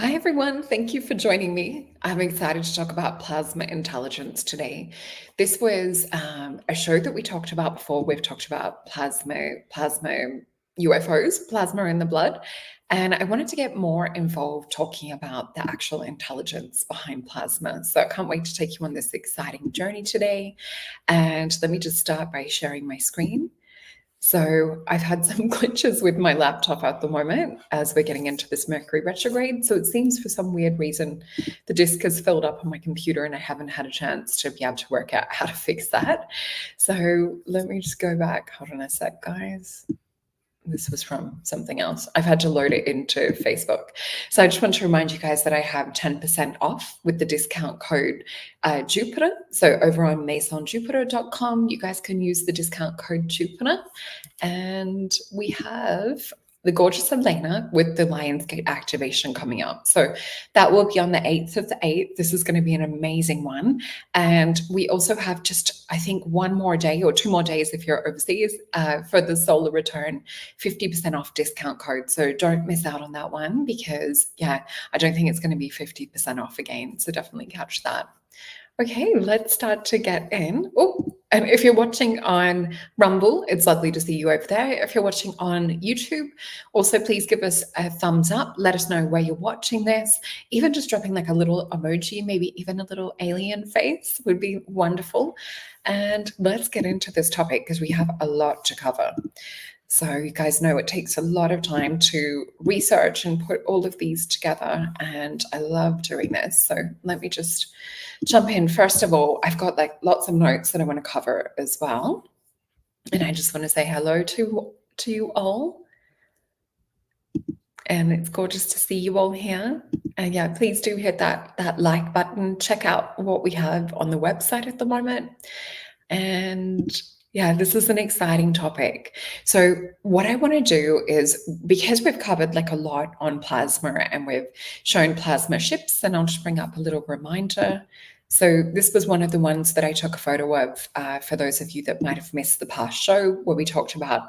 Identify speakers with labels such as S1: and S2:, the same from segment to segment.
S1: Hi, everyone. Thank you for joining me. I'm excited to talk about plasma intelligence today. This was a show that we talked about before. We've talked about plasma UFOs, plasma in the blood. And I wanted to get more involved talking about the actual intelligence behind plasma. So I can't wait to take you on this exciting journey today. And let me just start by sharing my screen. So I've had some glitches with my laptop at the moment as we're getting into this Mercury retrograde. So it seems for some weird reason the disk has filled up on my computer and I haven't had a chance to be able to work out how to fix that. So let me just go back. Hold on a sec, guys. This was from something else. I've had to load it into Facebook. So I just want to remind you guys that I have 10% off with the discount code Jupiter. So over on masonjupiter.com, you guys can use the discount code Jupiter. And we have the gorgeous Elena with the Lionsgate activation coming up. So that will be on the 8th of the 8th. This is going to be an amazing one. And we also have just, I think, one more day or 2 more days if you're overseas for the solar return, 50% off discount code. So don't miss out on that one because, yeah, I don't think it's going to be 50% off again. So definitely catch that. Okay, let's start to get in. Oh, and if you're watching on Rumble, it's lovely to see you over there. If you're watching on YouTube, also please give us a thumbs up. Let us know where you're watching this. Even just dropping like a little emoji, maybe even a little alien face would be wonderful. And let's get into this topic because we have a lot to cover. So you guys know it takes a lot of time to research and put all of these together, and I love doing this. So let me just jump in. First of all, I've got like lots of notes that I want to cover as well. And I just want to say hello to you all. And it's gorgeous to see you all here. And yeah, please do hit that like button. Check out what we have on the website at the moment. And yeah, this is an exciting topic. So what I want to do is, because we've covered like a lot on plasma and we've shown plasma ships, and I'll just bring up a little reminder. So this was one of the ones that I took a photo of for those of you that might have missed the past show where we talked about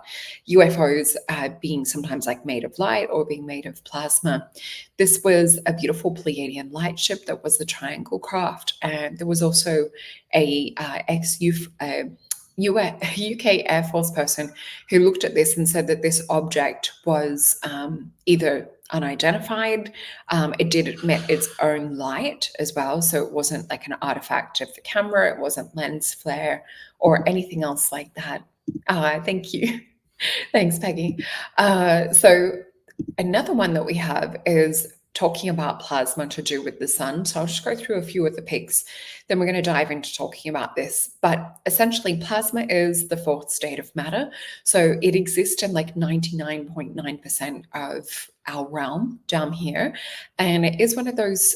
S1: UFOs being sometimes like made of light or being made of plasma. This was a beautiful Pleiadian light ship that was the Triangle craft. And there was also a UK Air Force person who looked at this and said that this object was either unidentified. It did emit its own light as well. So it wasn't like an artifact of the camera. It wasn't lens flare or anything else like that. Thank you. Thanks, Peggy. So another one that we have is talking about plasma to do with the sun. So I'll just go through a few of the pics. Then we're going to dive into talking about this. But essentially, plasma is the fourth state of matter. So it exists in like 99.9% of our realm down here. And it is one of those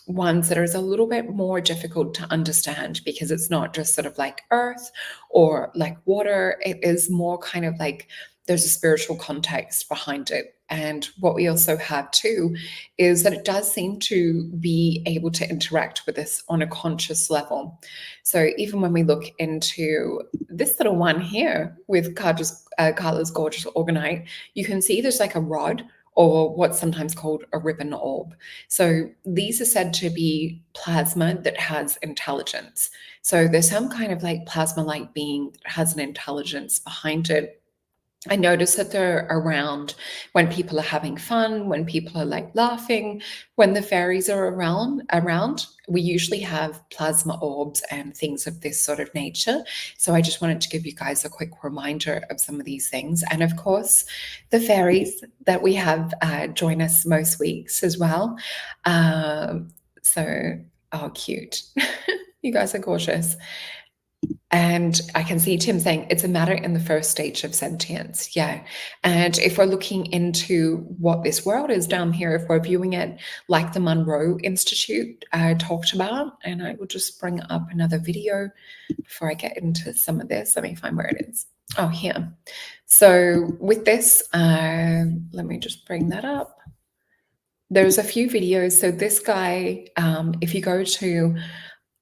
S1: ones that is a little bit more difficult to understand because it's not just sort of like earth or like water. It is more kind of like there's a spiritual context behind it. And what we also have too is that it does seem to be able to interact with us on a conscious level. So even when we look into this little one here with Carla's gorgeous orgonite, you can see there's like a rod or what's sometimes called a ribbon orb. So these are said to be plasma that has intelligence. So there's some kind of like plasma-like being that has an intelligence behind it. I notice that they're around when people are having fun, when people are like laughing, when the fairies are around. We usually have plasma orbs and things of this sort of nature. So I just wanted to give you guys a quick reminder of some of these things. And of course, the fairies that we have join us most weeks as well. Oh, cute. You guys are gorgeous. And I can see Tim saying it's a matter in the first stage of sentience. Yeah. And if we're looking into what this world is down here, if we're viewing it like the Monroe Institute talked about, and I will just bring up another video before I get into some of this. Let me find where it is. Oh, here. So with this, let me just bring that up. There's a few videos. So this guy, if you go to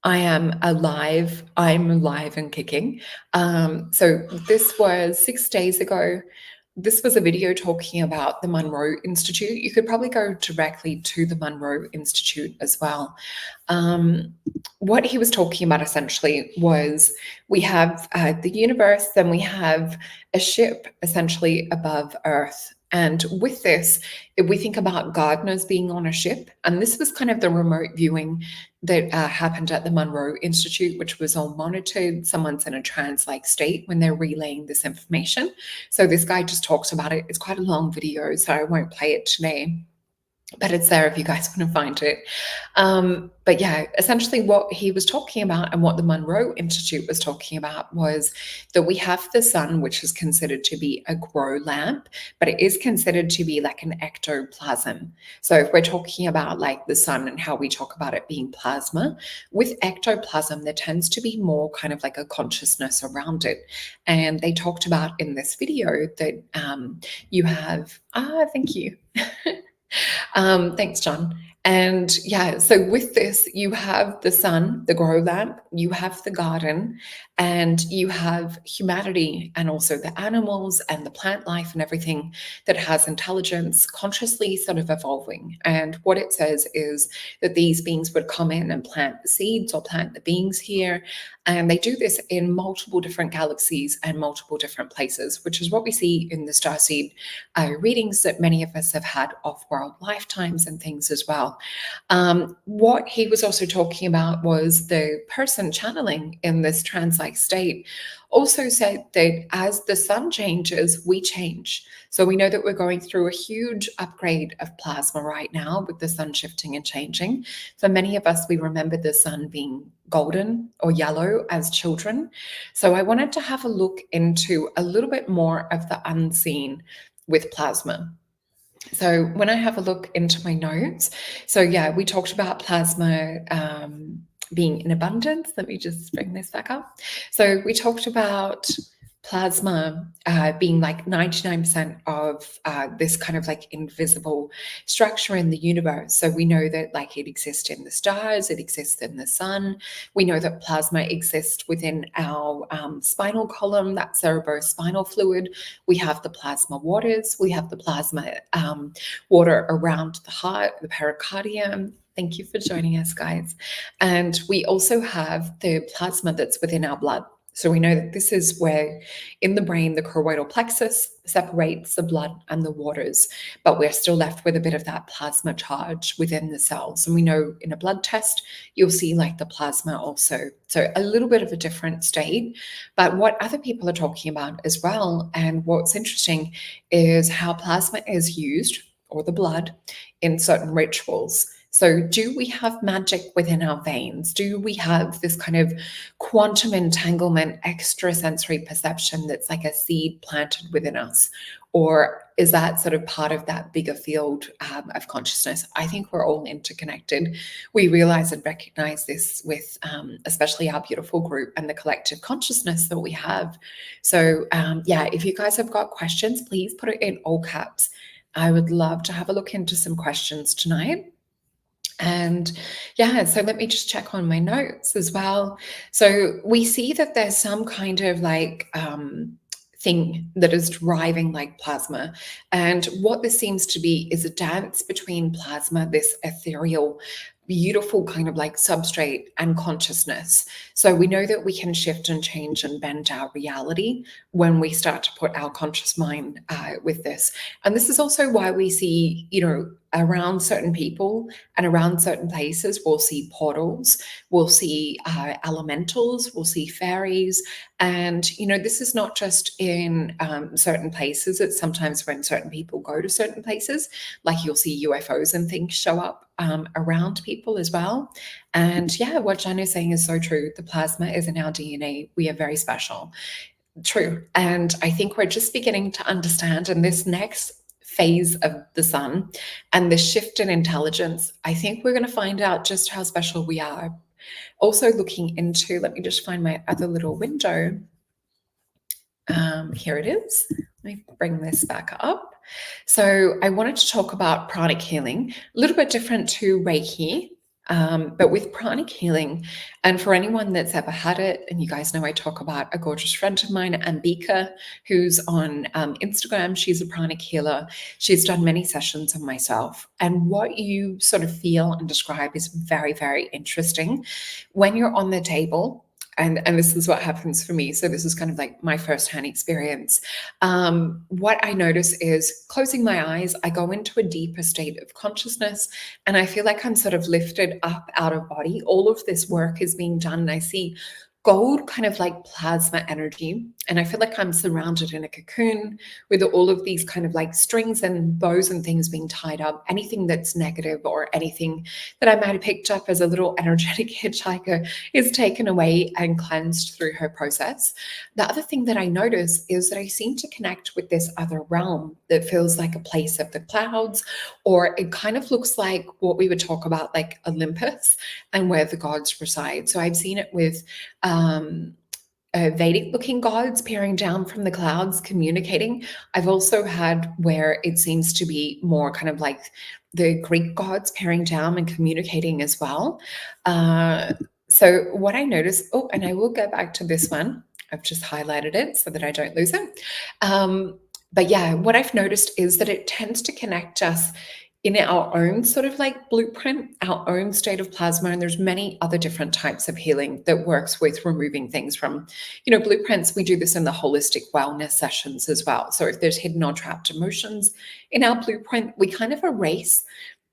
S1: I'm alive and kicking. So this was 6 days ago. this was a video talking about the Monroe Institute. You could probably go directly to the Monroe Institute as well. Um, what he was talking about essentially was we have the universe, then we have a ship essentially above Earth. And with this, if we think about gardeners being on a ship, and this was kind of the remote viewing that happened at the Monroe Institute, which was all monitored. Someone's in a trance-like state when they're relaying this information. So this guy just talks about it. It's quite a long video, so I won't play it today, but it's there if you guys want to find it. But yeah, essentially what he was talking about and what the Monroe Institute was talking about was that we have the sun, which is considered to be a grow lamp, but it is considered to be like an ectoplasm. So if we're talking about like the sun and how we talk about it being plasma, with ectoplasm, there tends to be more kind of like a consciousness around it. And they talked about in this video that you have, thank you. Thanks, John. And yeah, so with this, you have the sun, the grow lamp, you have the garden, and you have humanity and also the animals and the plant life and everything that has intelligence consciously sort of evolving. And what it says is that these beings would come in and plant the seeds or plant the beings here. And they do this in multiple different galaxies and multiple different places, which is what we see in the starseed readings that many of us have had off-world lifetimes and things as well. What he was also talking about was the person channeling in this trance-like state also said that as the sun changes, we change. So we know that we're going through a huge upgrade of plasma right now with the sun shifting and changing. For many of us, we remember the sun being golden or yellow as children. So I wanted to have a look into a little bit more of the unseen with plasma. So when I have a look into my notes, so yeah, we talked about plasma being in abundance. Let me just bring this back up. So we talked about plasma being like 99% of this kind of like invisible structure in the universe. So we know that like it exists in the stars, it exists in the sun. We know that plasma exists within our spinal column, that cerebrospinal fluid. We have the plasma waters, we have the plasma water around the heart, the pericardium. Thank you for joining us, guys. And we also have the plasma that's within our blood. So we know that this is where in the brain, the choroidal plexus separates the blood and the waters, but we're still left with a bit of that plasma charge within the cells. And we know in a blood test, you'll see like the plasma also. So a little bit of a different state, but what other people are talking about as well. And what's interesting is how plasma is used, or the blood, in certain rituals. So do we have magic within our veins? Do we have this kind of quantum entanglement, extrasensory perception that's like a seed planted within us? Or is that sort of part of that bigger field of consciousness? I think we're all interconnected. We realize and recognize this with especially our beautiful group and the collective consciousness that we have. So yeah, if you guys have got questions, please put it in all caps. I would love to have a look into some questions tonight. And yeah, so let me just check on my notes as well. So we see that there's some kind of like thing that is driving like plasma. And what this seems to be is a dance between plasma, this ethereal, beautiful kind of like substrate, and consciousness. So we know that we can shift and change and bend our reality when we start to put our conscious mind with this. And this is also why we see, you know, around certain people and around certain places, we'll see portals, we'll see elementals, we'll see fairies. And, you know, this is not just in certain places, it's sometimes when certain people go to certain places, like you'll see UFOs and things show up around people as well. And yeah, what Jan is saying is so true. The plasma is in our DNA. We are very special. True. And I think we're just beginning to understand in this next phase of the sun and the shift in intelligence, I think we're going to find out just how special we are. Also looking into, let me just find my other little window. Here it is. Let me bring this back up. So I wanted to talk about pranic healing, a little bit different to Reiki. But with pranic healing, and for anyone that's ever had it, and you guys know I talk about a gorgeous friend of mine, Ambika, who's on Instagram. She's a pranic healer. She's done many sessions on myself. And what you sort of feel and describe is very, very interesting. When you're on the table, and this is what happens for me. So this is kind of like my firsthand experience. What I notice is closing my eyes, I go into a deeper state of consciousness, and I feel like I'm sort of lifted up out of body. All of this work is being done, and I see gold kind of like plasma energy. And I feel like I'm surrounded in a cocoon with all of these kind of like strings and bows and things being tied up. Anything that's negative or anything that I might have picked up as a little energetic hitchhiker is taken away and cleansed through her process. The other thing that I notice is that I seem to connect with this other realm that feels like a place of the clouds, or it kind of looks like what we would talk about like Olympus and where the gods reside. So I've seen it with Vedic looking gods peering down from the clouds, communicating. I've also had where it seems to be more kind of like the Greek gods peering down and communicating as well. So what I noticed, oh, and I will go back to this one. I've just highlighted it so that I don't lose it. But yeah, what I've noticed is that it tends to connect us in our own sort of like blueprint, our own state of plasma. And there's many other different types of healing that works with removing things from, blueprints. We do this in the holistic wellness sessions as well. So if there's hidden or trapped emotions in our blueprint, we kind of erase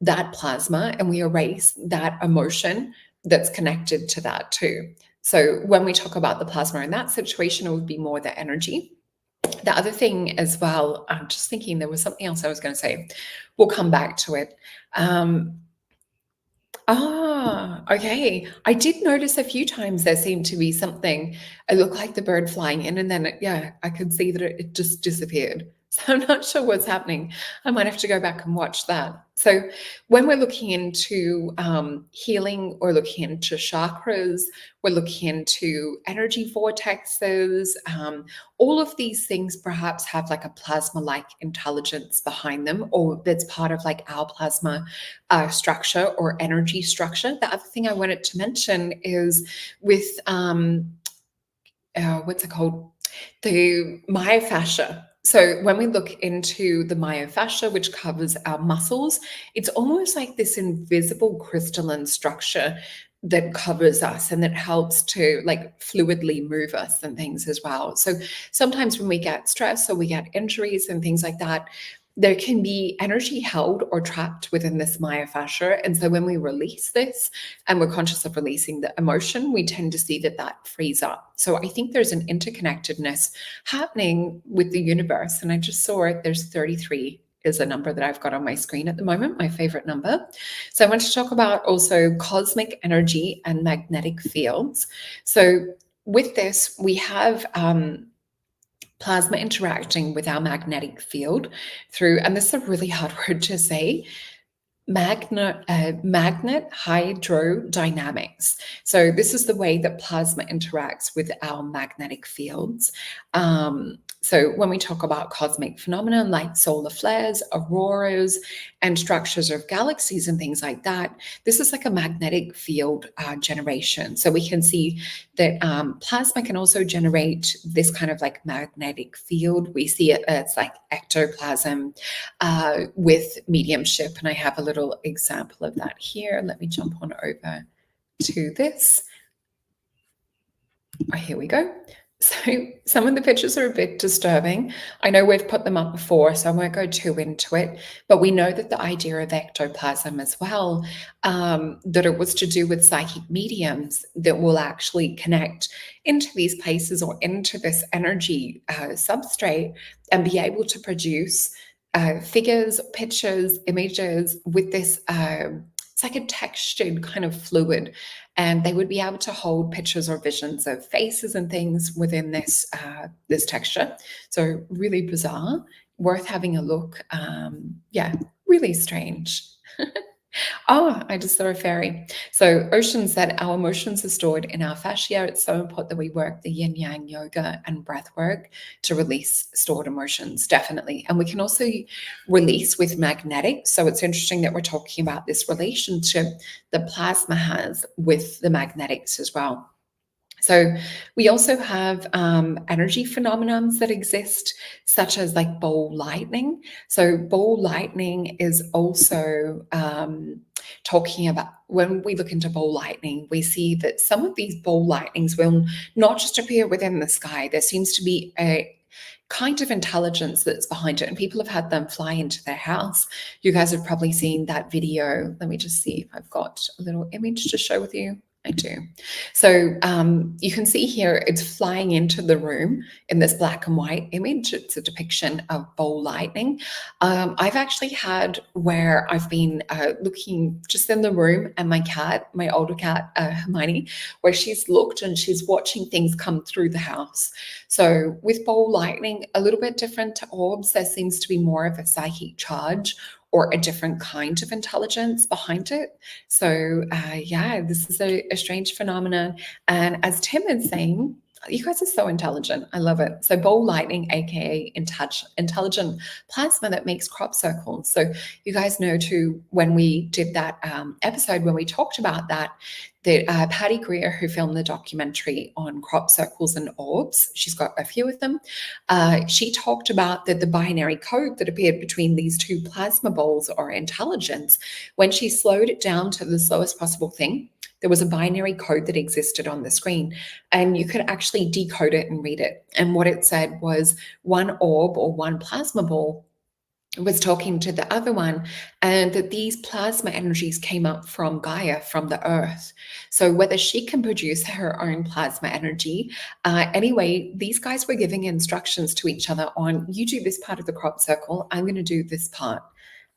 S1: that plasma and we erase that emotion that's connected to that too. So when we talk about the plasma in that situation, it would be more the energy. The other thing as well, I'm just thinking there was something else I was going to say. We'll come back to it. Okay. I did notice a few times there seemed to be something. It looked like the bird flying in, and then I could see that it just disappeared. So I'm not sure what's happening. I might have to go back and watch that. So when we're looking into healing, or looking into chakras, we're looking into energy vortexes. All of these things perhaps have like a plasma-like intelligence behind them, or that's part of like our plasma structure or energy structure. The other thing I wanted to mention is with what's it called? The myofascia. So when we look into the myofascia, which covers our muscles, it's almost like this invisible crystalline structure that covers us and that helps to like fluidly move us and things as well. So sometimes when we get stress or we get injuries and things like that, there can be energy held or trapped within this myofascia. And so when we release this and we're conscious of releasing the emotion, we tend to see that that frees up. So I think there's an interconnectedness happening with the universe. And I just saw it. There's 33 is a number that I've got on my screen at the moment, my favorite number. So I want to talk about also cosmic energy and magnetic fields. So with this, we have plasma interacting with our magnetic field through, and this is a really hard word to say, magnet hydrodynamics. So this is the way that plasma interacts with our magnetic fields. So when we talk about cosmic phenomena like solar flares, auroras, and structures of galaxies and things like that, this is like a magnetic field generation. So we can see that plasma can also generate this kind of like magnetic field. We see it as like ectoplasm with mediumship. And I have a little example of that here. Let me jump on over to this. Oh, here we go. So some of the pictures are a bit disturbing. I know we've put them up before, so I won't go too into it, but we know that the idea of ectoplasm as well, that it was to do with psychic mediums that will actually connect into these places or into this energy substrate and be able to produce figures, pictures, images with this, it's like a textured kind of fluid, and they would be able to hold pictures or visions of faces and things within this this texture. So really bizarre, worth having a look. Yeah, really strange. Oh, I just saw a fairy. So Ocean said our emotions are stored in our fascia. It's so important that we work the yin yang yoga and breath work to release stored emotions, definitely. And we can also release with magnetics. So it's interesting that we're talking about this relationship that plasma has with the magnetics as well. So we also have energy phenomenons that exist, such as like ball lightning. So ball lightning is also talking about when we look into ball lightning, we see that some of these ball lightnings will not just appear within the sky. There seems to be a kind of intelligence that's behind it, and people have had them fly into their house. You guys have probably seen that video. Let me just see if I've got a little image to show with you. I do. So you can see here it's flying into the room in this black and white image. It's a depiction of ball lightning. I've actually had where I've been looking just in the room, and my cat, my older cat, Hermione, where she's looked and she's watching things come through the house. So with ball lightning, a little bit different to orbs, there seems to be more of a psychic charge or a different kind of intelligence behind it. So yeah, this is a strange phenomenon. And as Tim is saying, you guys are so intelligent. I love it. So ball lightning, aka intelligent plasma that makes crop circles. So you guys know too, when we did that episode, when we talked about that, that Patty Greer, who filmed the documentary on crop circles and orbs, she's got a few of them. She talked about that the binary code that appeared between these two plasma balls or intelligence, when she slowed it down to the slowest possible thing, there was a binary code that existed on the screen, and you could actually decode it and read it. And what it said was one orb or one plasma ball was talking to the other one, and that these plasma energies came up from Gaia, from the earth. So whether she can produce her own plasma energy, anyway, these guys were giving instructions to each other on, you do this part of the crop circle, I'm going to do this part.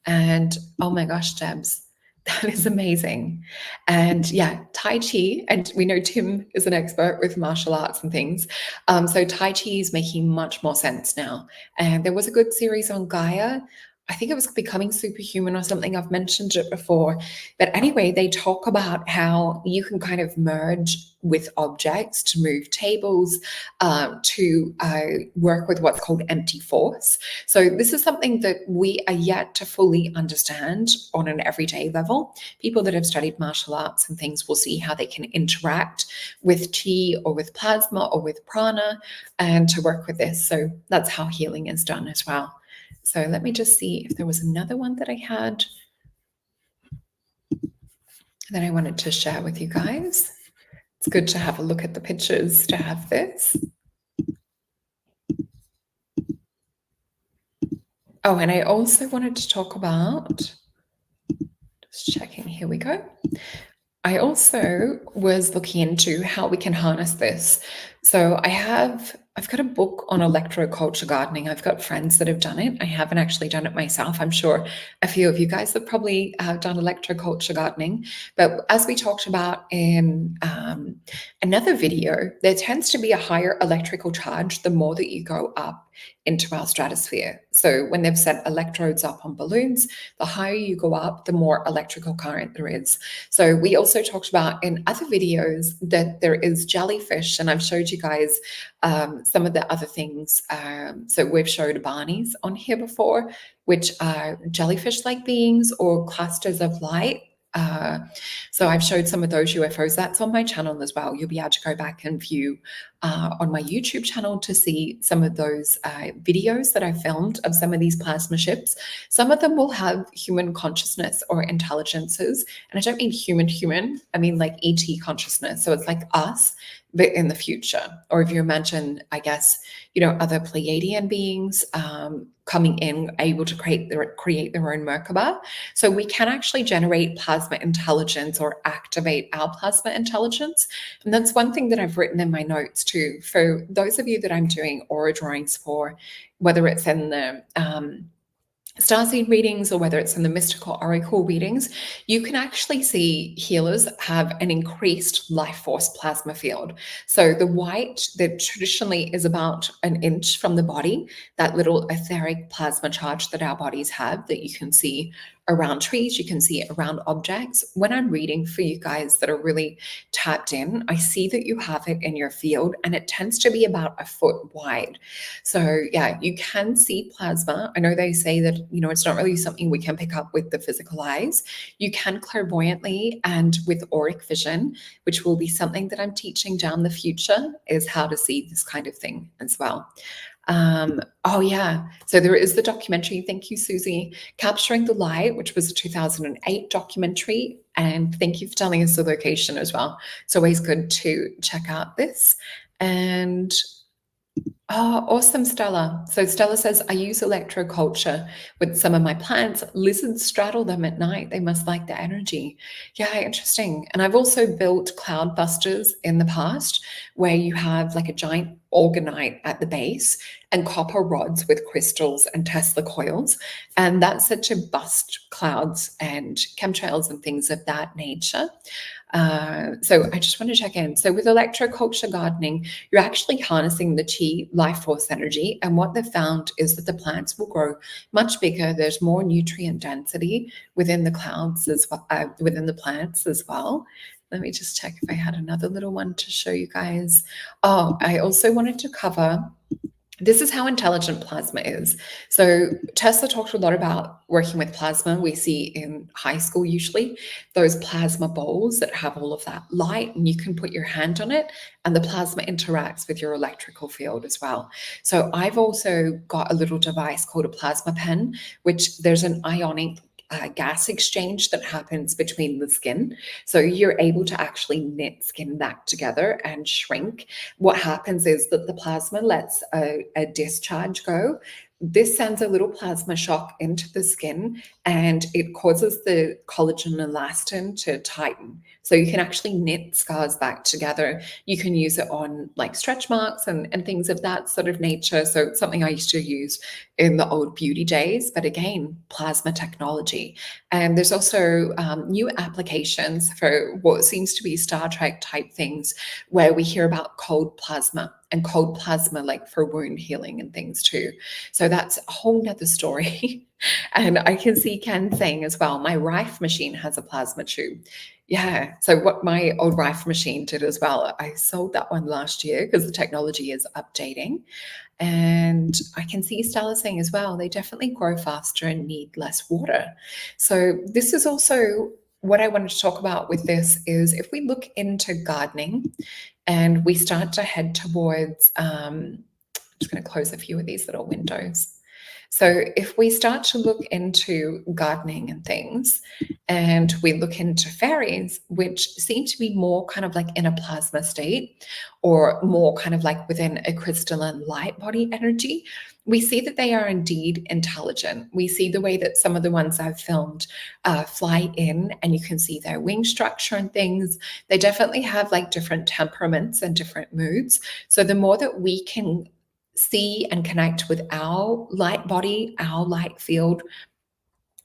S1: And oh my gosh, Debs, that is amazing. And yeah, Tai Chi, and we know Tim is an expert with martial arts and things. So Tai Chi is making much more sense now. And there was a good series on Gaia. I think it was Becoming Superhuman or something. I've mentioned it before. But anyway, they talk about how you can kind of merge with objects to move tables, to work with what's called empty force. So this is something that we are yet to fully understand on an everyday level. People that have studied martial arts and things will see how they can interact with chi or with plasma or with prana and to work with this. So that's how healing is done as well. So let me just see if there was another one that I had that I wanted to share with you guys. It's good to have a look at the pictures to have this. Oh, and I also wanted to talk about, just checking, here we go. I also was looking into how we can harness this. So I've got a book on electroculture gardening. I've got friends that have done it. I haven't actually done it myself. I'm sure a few of you guys have probably done electroculture gardening. But as we talked about in another video, there tends to be a higher electrical charge the more that you go up into our stratosphere. So when they've set electrodes up on balloons, the higher you go up, the more electrical current there is. So we also talked about in other videos that there is jellyfish, and I've showed you guys some of the other things. So we've showed Barneys on here before, which are jellyfish-like beings or clusters of light. So I've showed some of those UFOs. That's on my channel as well. You'll be able to go back and view on my YouTube channel to see some of those videos that I filmed of some of these plasma ships. Some of them will have human consciousness or intelligences. And I don't mean human, I mean like ET consciousness. So it's like us, but in the future. Or if you imagine, I guess, other Pleiadian beings coming in, able to create their own Merkaba. So we can actually generate plasma intelligence or activate our plasma intelligence. And that's one thing that I've written in my notes too. For those of you that I'm doing aura drawings for, whether it's in the starseed readings or whether it's in the mystical oracle readings, you can actually see healers have an increased life force plasma field. So the white that traditionally is about an inch from the body, that little etheric plasma charge that our bodies have that you can see around trees, you can see it around objects. When I'm reading for you guys that are really tapped in, I see that you have it in your field and it tends to be about a foot wide. So yeah, you can see plasma. I know they say that, it's not really something we can pick up with the physical eyes. You can clairvoyantly and with auric vision, which will be something that I'm teaching down the future, is how to see this kind of thing as well. Oh yeah, so there is the documentary, thank you Susie, Capturing the Light, which was a 2008 documentary, and thank you for telling us the location as well. It's always good to check out this. And oh, awesome, Stella. So Stella says, I use electroculture with some of my plants. Lizards straddle them at night. They must like the energy. Yeah, interesting. And I've also built cloud busters in the past where you have like a giant orgonite at the base and copper rods with crystals and Tesla coils. And that's said to bust clouds and chemtrails and things of that nature. So I just want to check in. So with electroculture gardening, you're actually harnessing the chi life force energy. And what they've found is that the plants will grow much bigger. There's more nutrient density within the clouds as well, within the plants as well. Let me just check if I had another little one to show you guys. Oh, I also wanted to cover, this is how intelligent plasma is. So Tesla talked a lot about working with plasma. We see in high school usually those plasma bowls that have all of that light, and you can put your hand on it and the plasma interacts with your electrical field as well. So I've also got a little device called a plasma pen, which there's an ionic gas exchange that happens between the skin. So you're able to actually knit skin back together and shrink. What happens is that the plasma lets a discharge go. This sends a little plasma shock into the skin and it causes the collagen and elastin to tighten. So you can actually knit scars back together. You can use it on like stretch marks and things of that sort of nature. So it's something I used to use in the old beauty days, but again, plasma technology. And there's also new applications for what seems to be Star Trek type things where we hear about cold plasma and cold plasma like for wound healing and things too. So that's a whole nother story. And I can see Ken saying as well, my Rife machine has a plasma tube. Yeah. So what my old Rife machine did as well, I sold that one last year because the technology is updating. And I can see Stella saying as well, they definitely grow faster and need less water. So this is also what I wanted to talk about with this is if we look into gardening and we start to head towards, I'm just going to close a few of these little windows. So if we start to look into gardening and things, and we look into fairies, which seem to be more kind of like in a plasma state or more kind of like within a crystalline light body energy, we see that they are indeed intelligent. We see the way that some of the ones I've filmed fly in and you can see their wing structure and things. They definitely have like different temperaments and different moods. So the more that we can see and connect with our light body, our light field,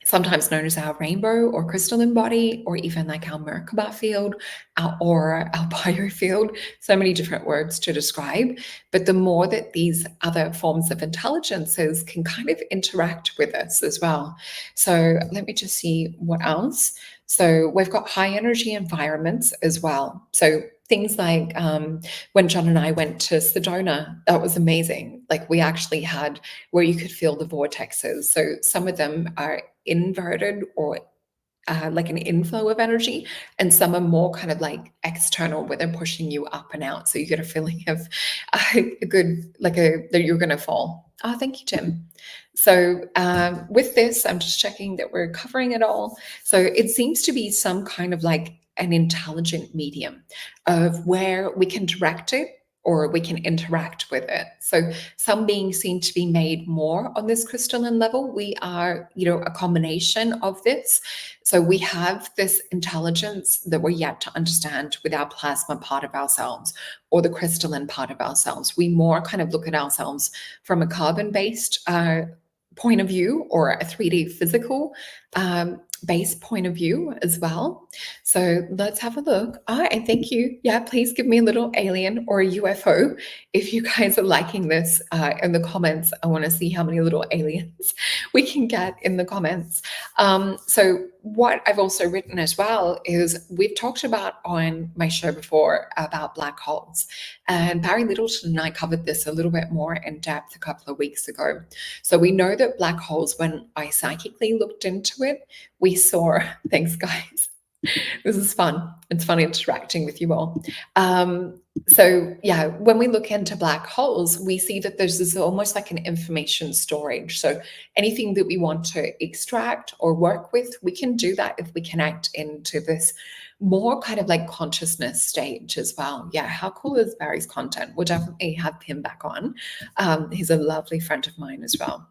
S1: sometimes known as our rainbow or crystalline body, or even like our Merkaba field, our aura, our biofield, so many different words to describe. But the more that these other forms of intelligences can kind of interact with us as well. So let me just see what else. So we've got high energy environments as well. So things like when John and I went to Sedona, that was amazing. Like we actually had where you could feel the vortexes. So some of them are inverted or like an inflow of energy, and some are more kind of like external where they're pushing you up and out. So you get a feeling of a good, that you're going to fall. Oh, thank you, Tim. So with this, I'm just checking that we're covering it all. So it seems to be some kind of like an intelligent medium of where we can direct it or we can interact with it. So some beings seem to be made more on this crystalline level. We are, a combination of this. So we have this intelligence that we're yet to understand with our plasma part of ourselves or the crystalline part of ourselves. We more kind of look at ourselves from a carbon-based point of view or a 3D physical base point of view as well. So let's have a look. And thank you. Yeah, please give me a little alien or a UFO if you guys are liking this in the comments. I want to see how many little aliens we can get in the comments. So what I've also written as well is we've talked about on my show before about black holes, and Barry Littleton and I covered this a little bit more in depth a couple of weeks ago. So we know that black holes, when I psychically looked into it, we saw, thanks guys, this is fun. It's fun interacting with you all. So yeah, when we look into black holes, we see that there's this almost like an information storage. So anything that we want to extract or work with, we can do that if we connect into this more kind of like consciousness stage as well. Yeah, how cool is Barry's content? We'll definitely have him back on. He's a lovely friend of mine as well.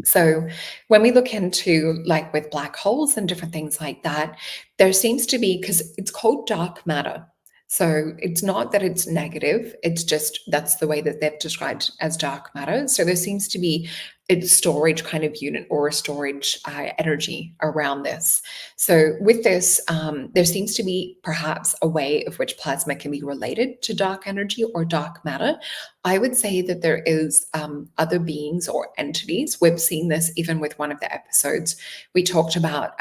S1: So when we look into like with black holes and different things like that, there seems to be, because it's called dark matter. So it's not that it's negative, it's just that's the way that they've described as dark matter. So there seems to be a storage kind of unit or a storage energy around this. So with this, there seems to be perhaps a way of which plasma can be related to dark energy or dark matter. I would say that there is other beings or entities. We've seen this even with one of the episodes. We talked about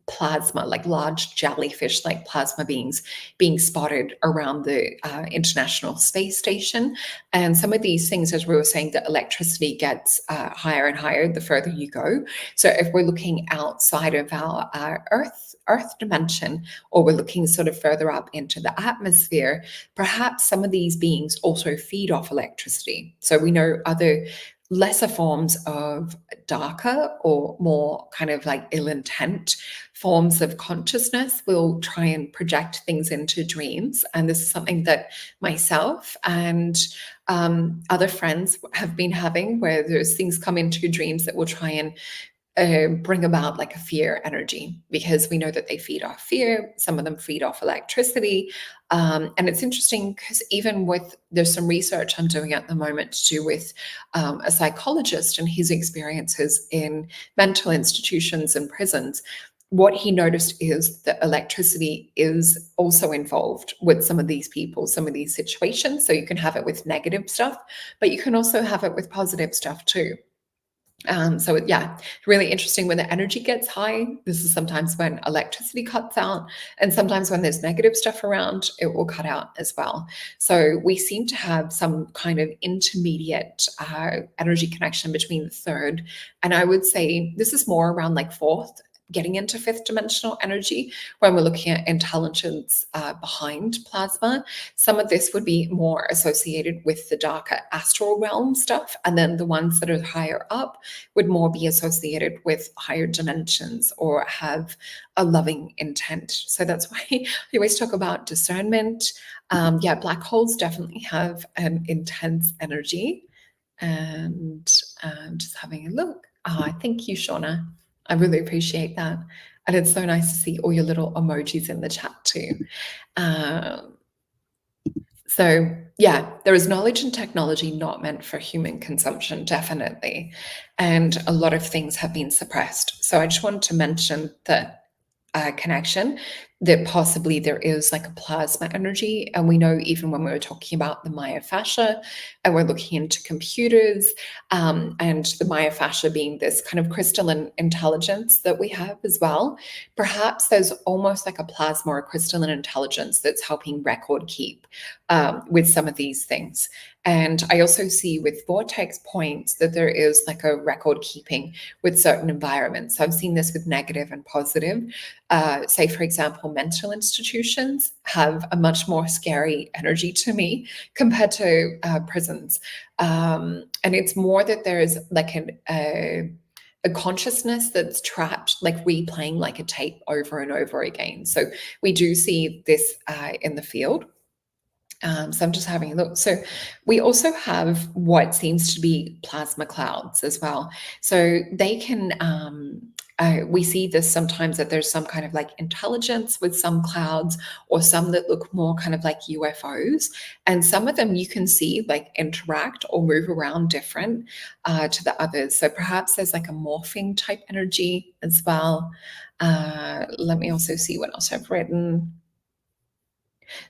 S1: plasma, like large jellyfish, like plasma beings being spotted around the International Space Station. And some of these things, as we were saying, the electricity gets higher and higher the further you go. So if we're looking outside of our Earth dimension, or we're looking sort of further up into the atmosphere, perhaps some of these beings also feed off electricity. So we know other lesser forms of darker or more kind of like ill intent forms of consciousness will try and project things into dreams. And this is something that myself and other friends have been having, where there's things come into dreams that will try and bring about like a fear energy, because we know that they feed off fear. Some of them feed off electricity. And it's interesting because even with, there's some research I'm doing at the moment to do with a psychologist and his experiences in mental institutions and prisons. What he noticed is that electricity is also involved with some of these people, some of these situations. So you can have it with negative stuff, but you can also have it with positive stuff too. So yeah, really interesting when the energy gets high. This is sometimes when electricity cuts out, and sometimes when there's negative stuff around, it will cut out as well. So we seem to have some kind of intermediate energy connection between the third, and I would say this is more around like fourth, getting into fifth dimensional energy when we're looking at intelligence behind plasma. Some of this would be more associated with the darker astral realm stuff, and then the ones that are higher up would more be associated with higher dimensions or have a loving intent. So that's why I always talk about discernment. Yeah, black holes definitely have an intense energy. And just having a look. Thank you, Shauna. I really appreciate that. And it's so nice to see all your little emojis in the chat too. So yeah, there is knowledge and technology not meant for human consumption, definitely. And a lot of things have been suppressed. So I just wanted to mention that connection, that possibly there is like a plasma energy. And we know even when we were talking about the myofascia and we're looking into computers, and the myofascia being this kind of crystalline intelligence that we have as well, perhaps there's almost like a plasma or crystalline intelligence that's helping record keep with some of these things. And I also see with vortex points that there is like a record keeping with certain environments. So I've seen this with negative and positive. Say, for example, mental institutions have a much more scary energy to me compared to prisons. And it's more that there is like a consciousness that's trapped, like replaying like a tape over and over again. So we do see this in the field. So I'm just having a look. So we also have what seems to be plasma clouds as well. So they can We see this sometimes that there's some kind of like intelligence with some clouds, or some that look more kind of like UFOs. And some of them you can see like interact or move around different to the others. So perhaps there's like a morphing type energy as well. Let me also see what else I've written.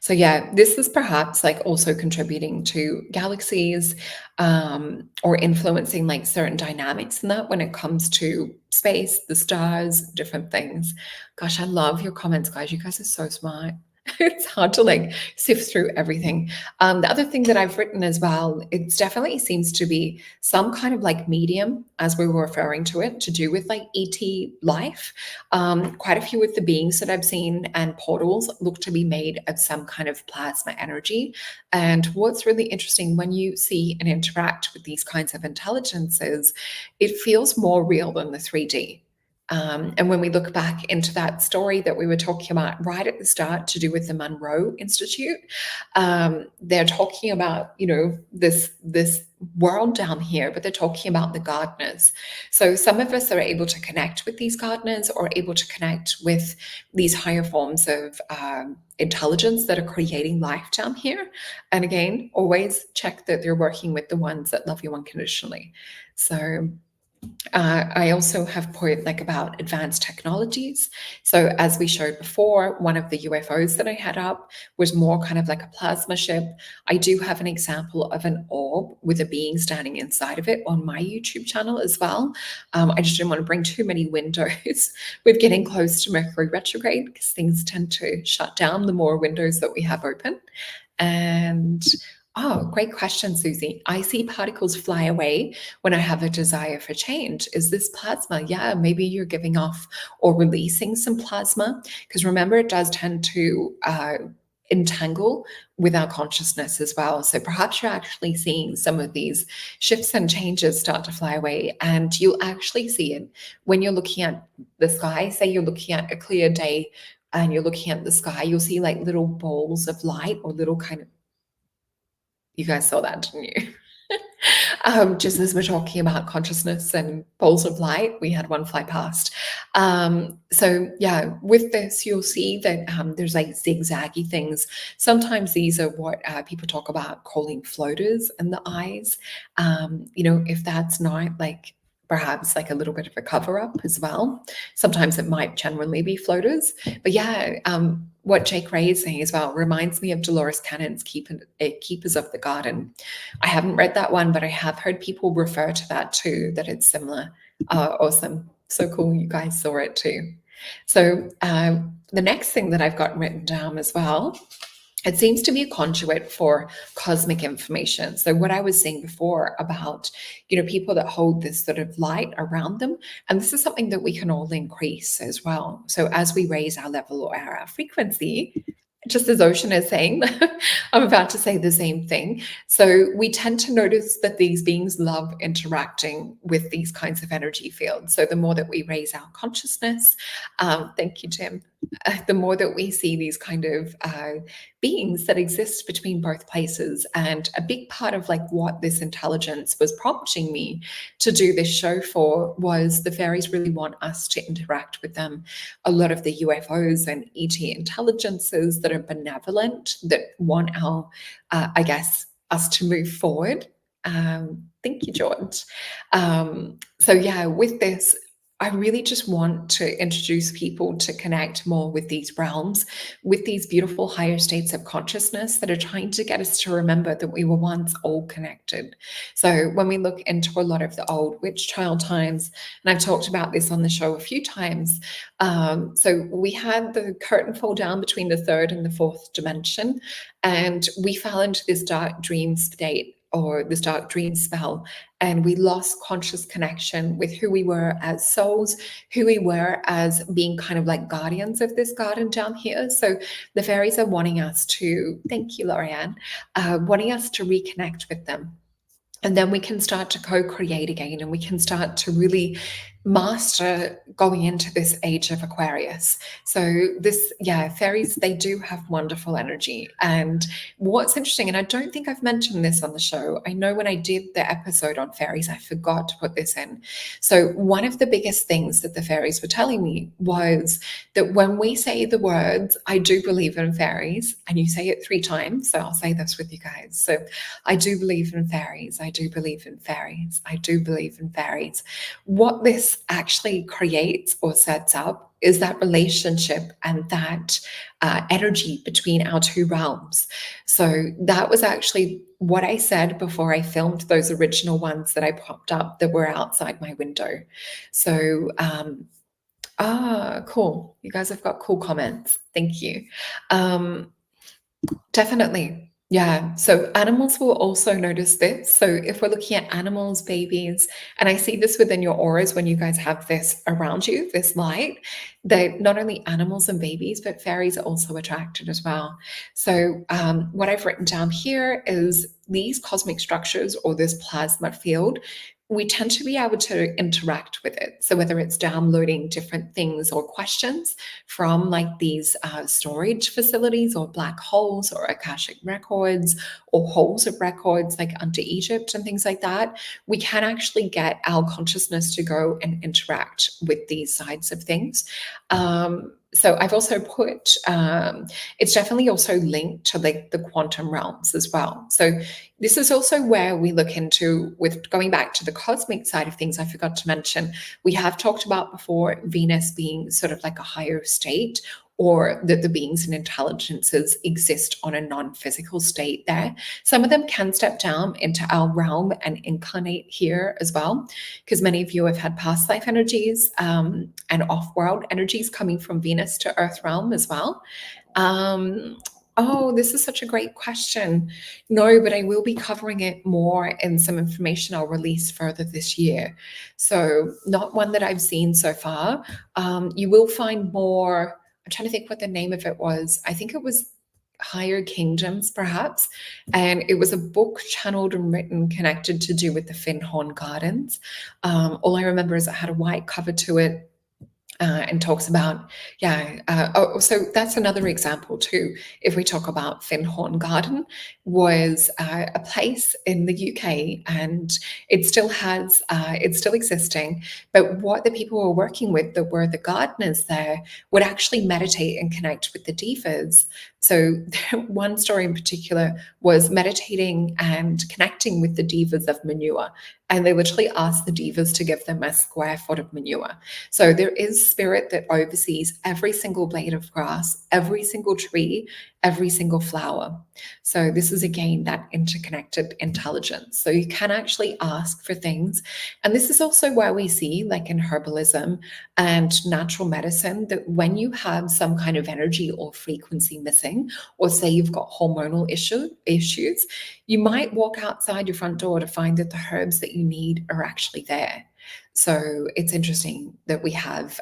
S1: So yeah, this is perhaps like also contributing to galaxies, or influencing like certain dynamics in that when it comes to space, the stars, different things. Gosh, I love your comments, guys. You guys are so smart. It's hard to like sift through everything. The other thing that I've written as well, it definitely seems to be some kind of like medium, as we were referring to it, to do with like ET life. Quite a few of the beings that I've seen and portals look to be made of some kind of plasma energy. And what's really interesting when you see and interact with these kinds of intelligences, it feels more real than the 3D. And when we look back into that story that we were talking about right at the start to do with the Monroe Institute, they're talking about, this world down here, but they're talking about the gardeners. So some of us are able to connect with these gardeners, or able to connect with these higher forms of intelligence that are creating life down here. And again, always check that they're working with the ones that love you unconditionally. So I also have put like about advanced technologies. So as we showed before, one of the UFOs that I had up was more kind of like a plasma ship. I do have an example of an orb with a being standing inside of it on my YouTube channel as well. I just didn't want to bring too many windows with getting close to Mercury retrograde, because things tend to shut down the more windows that we have open. And oh, great question, Susie. I see particles fly away when I have a desire for change. Is this plasma? Yeah, maybe you're giving off or releasing some plasma, because remember, it does tend to entangle with our consciousness as well. So perhaps you're actually seeing some of these shifts and changes start to fly away, and you'll actually see it when you're looking at the sky. Say you're looking at a clear day and you're looking at the sky, you'll see like little balls of light, or little kind of, you guys saw that, didn't you? Just as we're talking about consciousness and balls of light, we had one fly past. So yeah, with this, you'll see that there's like zigzaggy things. Sometimes these are what people talk about calling floaters in the eyes. If that's not like perhaps like a little bit of a cover up as well. Sometimes it might genuinely be floaters. But yeah, what Jake Ray is saying as well reminds me of Dolores Cannon's Keepers of the Garden. I haven't read that one, but I have heard people refer to that too, that it's similar. Awesome. So cool. You guys saw it too. So the next thing that I've got written down as well, it seems to be a conduit for cosmic information. So what I was saying before about, people that hold this sort of light around them, and this is something that we can all increase as well. So as we raise our level or our frequency, just as Ocean is saying, I'm about to say the same thing. So we tend to notice that these beings love interacting with these kinds of energy fields. So the more that we raise our consciousness, thank you, Tim, the more that we see these kind of beings that exist between both places. And a big part of like what this intelligence was prompting me to do this show for was the fairies really want us to interact with them. A lot of the UFOs and ET intelligences that are benevolent, that want our, us to move forward. Thank you, George. So yeah, with this, I really just want to introduce people to connect more with these realms, with these beautiful higher states of consciousness that are trying to get us to remember that we were once all connected. So when we look into a lot of the old witch child times, and I've talked about this on the show a few times, so we had the curtain fall down between the third and the fourth dimension, and we fell into this dark dream state, or this dark dream spell, and we lost conscious connection with who we were as souls, who we were as being kind of like guardians of this garden down here. So the fairies are wanting us to, thank you, Lorianne, wanting us to reconnect with them. And then we can start to co-create again, and we can start to really master going into this age of Aquarius. So this, yeah, fairies, they do have wonderful energy. And what's interesting, and I don't think I've mentioned this on the show, I know when I did the episode on fairies, I forgot to put this in. So one of the biggest things that the fairies were telling me was that when we say the words, I do believe in fairies, and you say it 3 times, so I'll say this with you guys. So I do believe in fairies, I do believe in fairies, I do believe in fairies. What this actually creates or sets up is that relationship and that energy between our two realms. So that was actually what I said before I filmed those original ones that I popped up that were outside my window. So, cool. You guys have got cool comments. Thank you. Um, Definitely. Yeah. So animals will also notice this. So if we're looking at animals, babies, and I see this within your auras when you guys have this around you, this light, that not only animals and babies, but fairies are also attracted as well. So what I've written down here is these cosmic structures or this plasma field, we tend to be able to interact with it. So whether it's downloading different things or questions from like these storage facilities or black holes or Akashic records or holes of records like under Egypt and things like that, we can actually get our consciousness to go and interact with these sides of things. So I've also put it's definitely also linked to like the quantum realms as well. So this is also where we look into, with going back to the cosmic side of things, I forgot to mention, we have talked about before Venus being sort of like a higher state, or that the beings and intelligences exist on a non-physical state there. Some of them can step down into our realm and incarnate here as well, because many of you have had past life energies and off-world energies coming from Venus to Earth realm as well. Oh, this is such a great question. No, but I will be covering it more in some information I'll release further this year. So, not one that I've seen so far. You will find more. I'm trying to think what the name of it was. I think it was Higher Kingdoms, perhaps. And it was a book channeled and written connected to do with the Finhorn Gardens. All I remember is it had a white cover to it, and talks about, so that's another example too. If we talk about Finhorn Garden, was a place in the UK, and it still has, it's still existing. But what the people were working with, that were the gardeners there, would actually meditate and connect with the divas. So one story in particular was meditating and connecting with the divas of manure, and they literally asked the divas to give them a square foot of manure. So there is spirit that oversees every single blade of grass, every single tree, every single flower. So this is again that interconnected intelligence. So you can actually ask for things. And this is also where we see, like in herbalism and natural medicine, that when you have some kind of energy or frequency missing, or say you've got hormonal issues, you might walk outside your front door to find that the herbs that you need are actually there. So it's interesting that we have,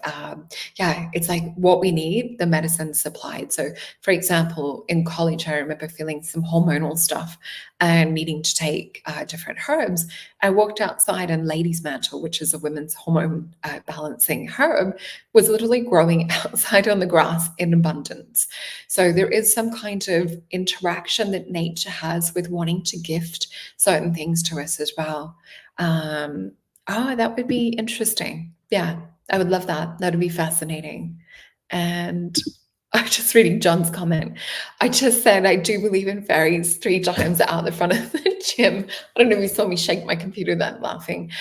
S1: it's like what we need, the medicine supplied. So, for example, in college, I remember feeling some hormonal stuff and needing to take different herbs. I walked outside, and lady's mantle, which is a women's hormone balancing herb, was literally growing outside on the grass in abundance. So there is some kind of interaction that nature has with wanting to gift certain things to us as well. That would be interesting. Yeah, I would love that. That would be fascinating. And I'm just reading John's comment. I just said I do believe in fairies 3 times out the front of the gym. I don't know if you saw me shake my computer then laughing.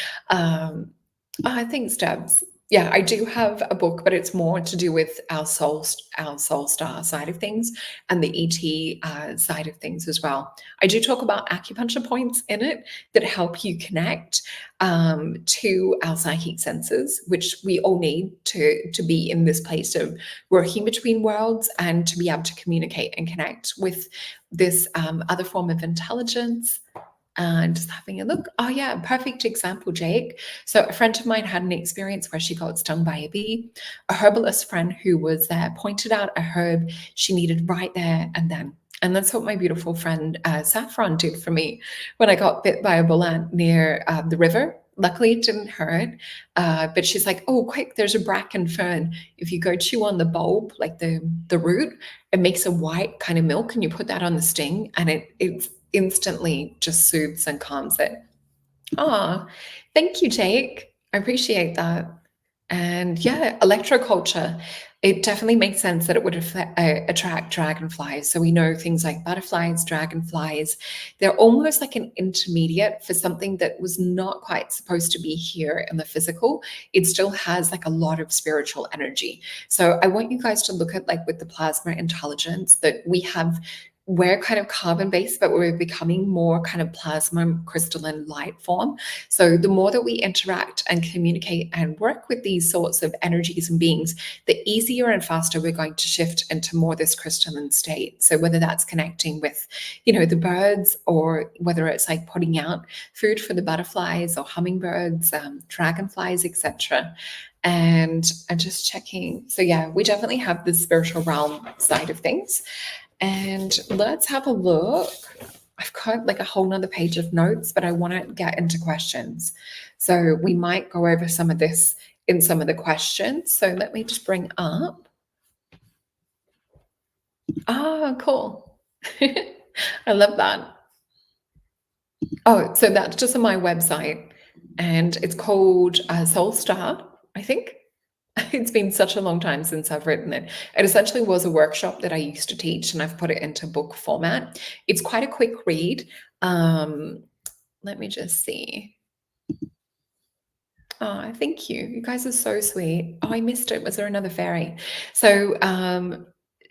S1: Thanks, Debs. Yeah, I do have a book, but it's more to do with our soul star side of things and the ET side of things as well. I do talk about acupuncture points in it that help you connect to our psychic senses, which we all need to be in this place of working between worlds and to be able to communicate and connect with this other form of intelligence. And just having a look. Oh, yeah, perfect example, Jake. So, a friend of mine had an experience where she got stung by a bee. A herbalist friend who was there pointed out a herb she needed right there and then. And that's what my beautiful friend Saffron did for me when I got bit by a bull ant near the river luckily it didn't hurt. But she's like, oh, quick, there's a bracken fern. If you go chew on the bulb, like the root, it makes a white kind of milk, and you put that on the sting, and it instantly just soothes and calms it. Ah, thank you, Jake. I appreciate that. And yeah, electroculture. It definitely makes sense that it would attract dragonflies. So we know things like butterflies, dragonflies, they're almost like an intermediate for something that was not quite supposed to be here in the physical. It still has like a lot of spiritual energy. So I want you guys to look at like with the plasma intelligence that we have, we're kind of carbon based, but we're becoming more kind of plasma crystalline light form. So the more that we interact and communicate and work with these sorts of energies and beings, the easier and faster we're going to shift into more this crystalline state. So whether that's connecting with, the birds, or whether it's like putting out food for the butterflies or hummingbirds, dragonflies, etc. And I'm just checking. So yeah, we definitely have the spiritual realm side of things. And let's have a look. I've got like a whole nother page of notes, but I want to get into questions. So we might go over some of this in some of the questions. So let me just bring up. Ah, cool. I love that. Oh, so that's just on my website, and it's called Soul Star, I think. It's been such a long time since I've written it. It essentially was a workshop that I used to teach, and I've put it into book format. It's quite a quick read. Let me just see. Oh, thank you. You guys are so sweet. Oh, I missed it. Was there another fairy? So,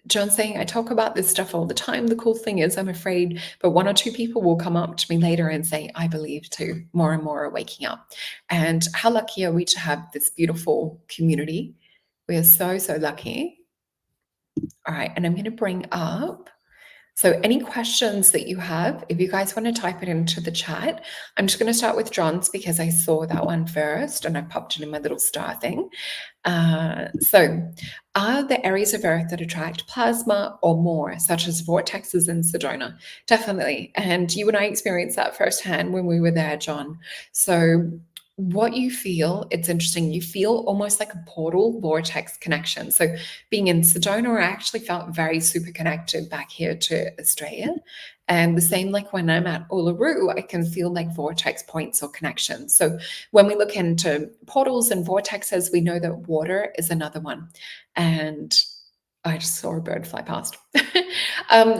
S1: John's saying, I talk about this stuff all the time. The cool thing is, I'm afraid, but one or two people will come up to me later and say, I believe too. More and more are waking up. And how lucky are we to have this beautiful community? We are so, so lucky. All right. And I'm going to bring up. So, any questions that you have, if you guys want to type it into the chat, I'm just going to start with John's because I saw that one first and I popped it in my little star thing. So, are the areas of Earth that attract plasma or more, such as vortexes in Sedona? Definitely. And you and I experienced that firsthand when we were there, John. So, what you feel, it's interesting, you feel almost like a portal vortex connection. So, being in Sedona, I actually felt very super connected back here to Australia. And the same, like when I'm at Uluru, I can feel like vortex points or connections. So when we look into portals and vortexes, we know that water is another one. And I just saw a bird fly past.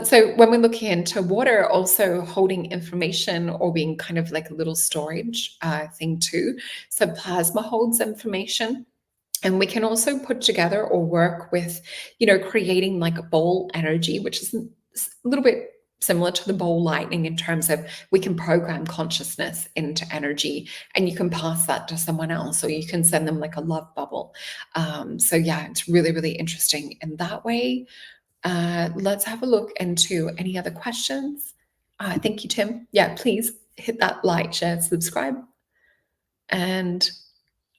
S1: So when we look into water, also holding information or being kind of like a little storage thing too. So plasma holds information. And we can also put together or work with, creating like a bowl energy, which is a little bit similar to the bowl lightning in terms of we can program consciousness into energy and you can pass that to someone else, or you can send them like a love bubble. So yeah, it's really, really interesting in that way. Let's have a look into any other questions. Thank you, Tim. Yeah, please hit that like, share, subscribe. And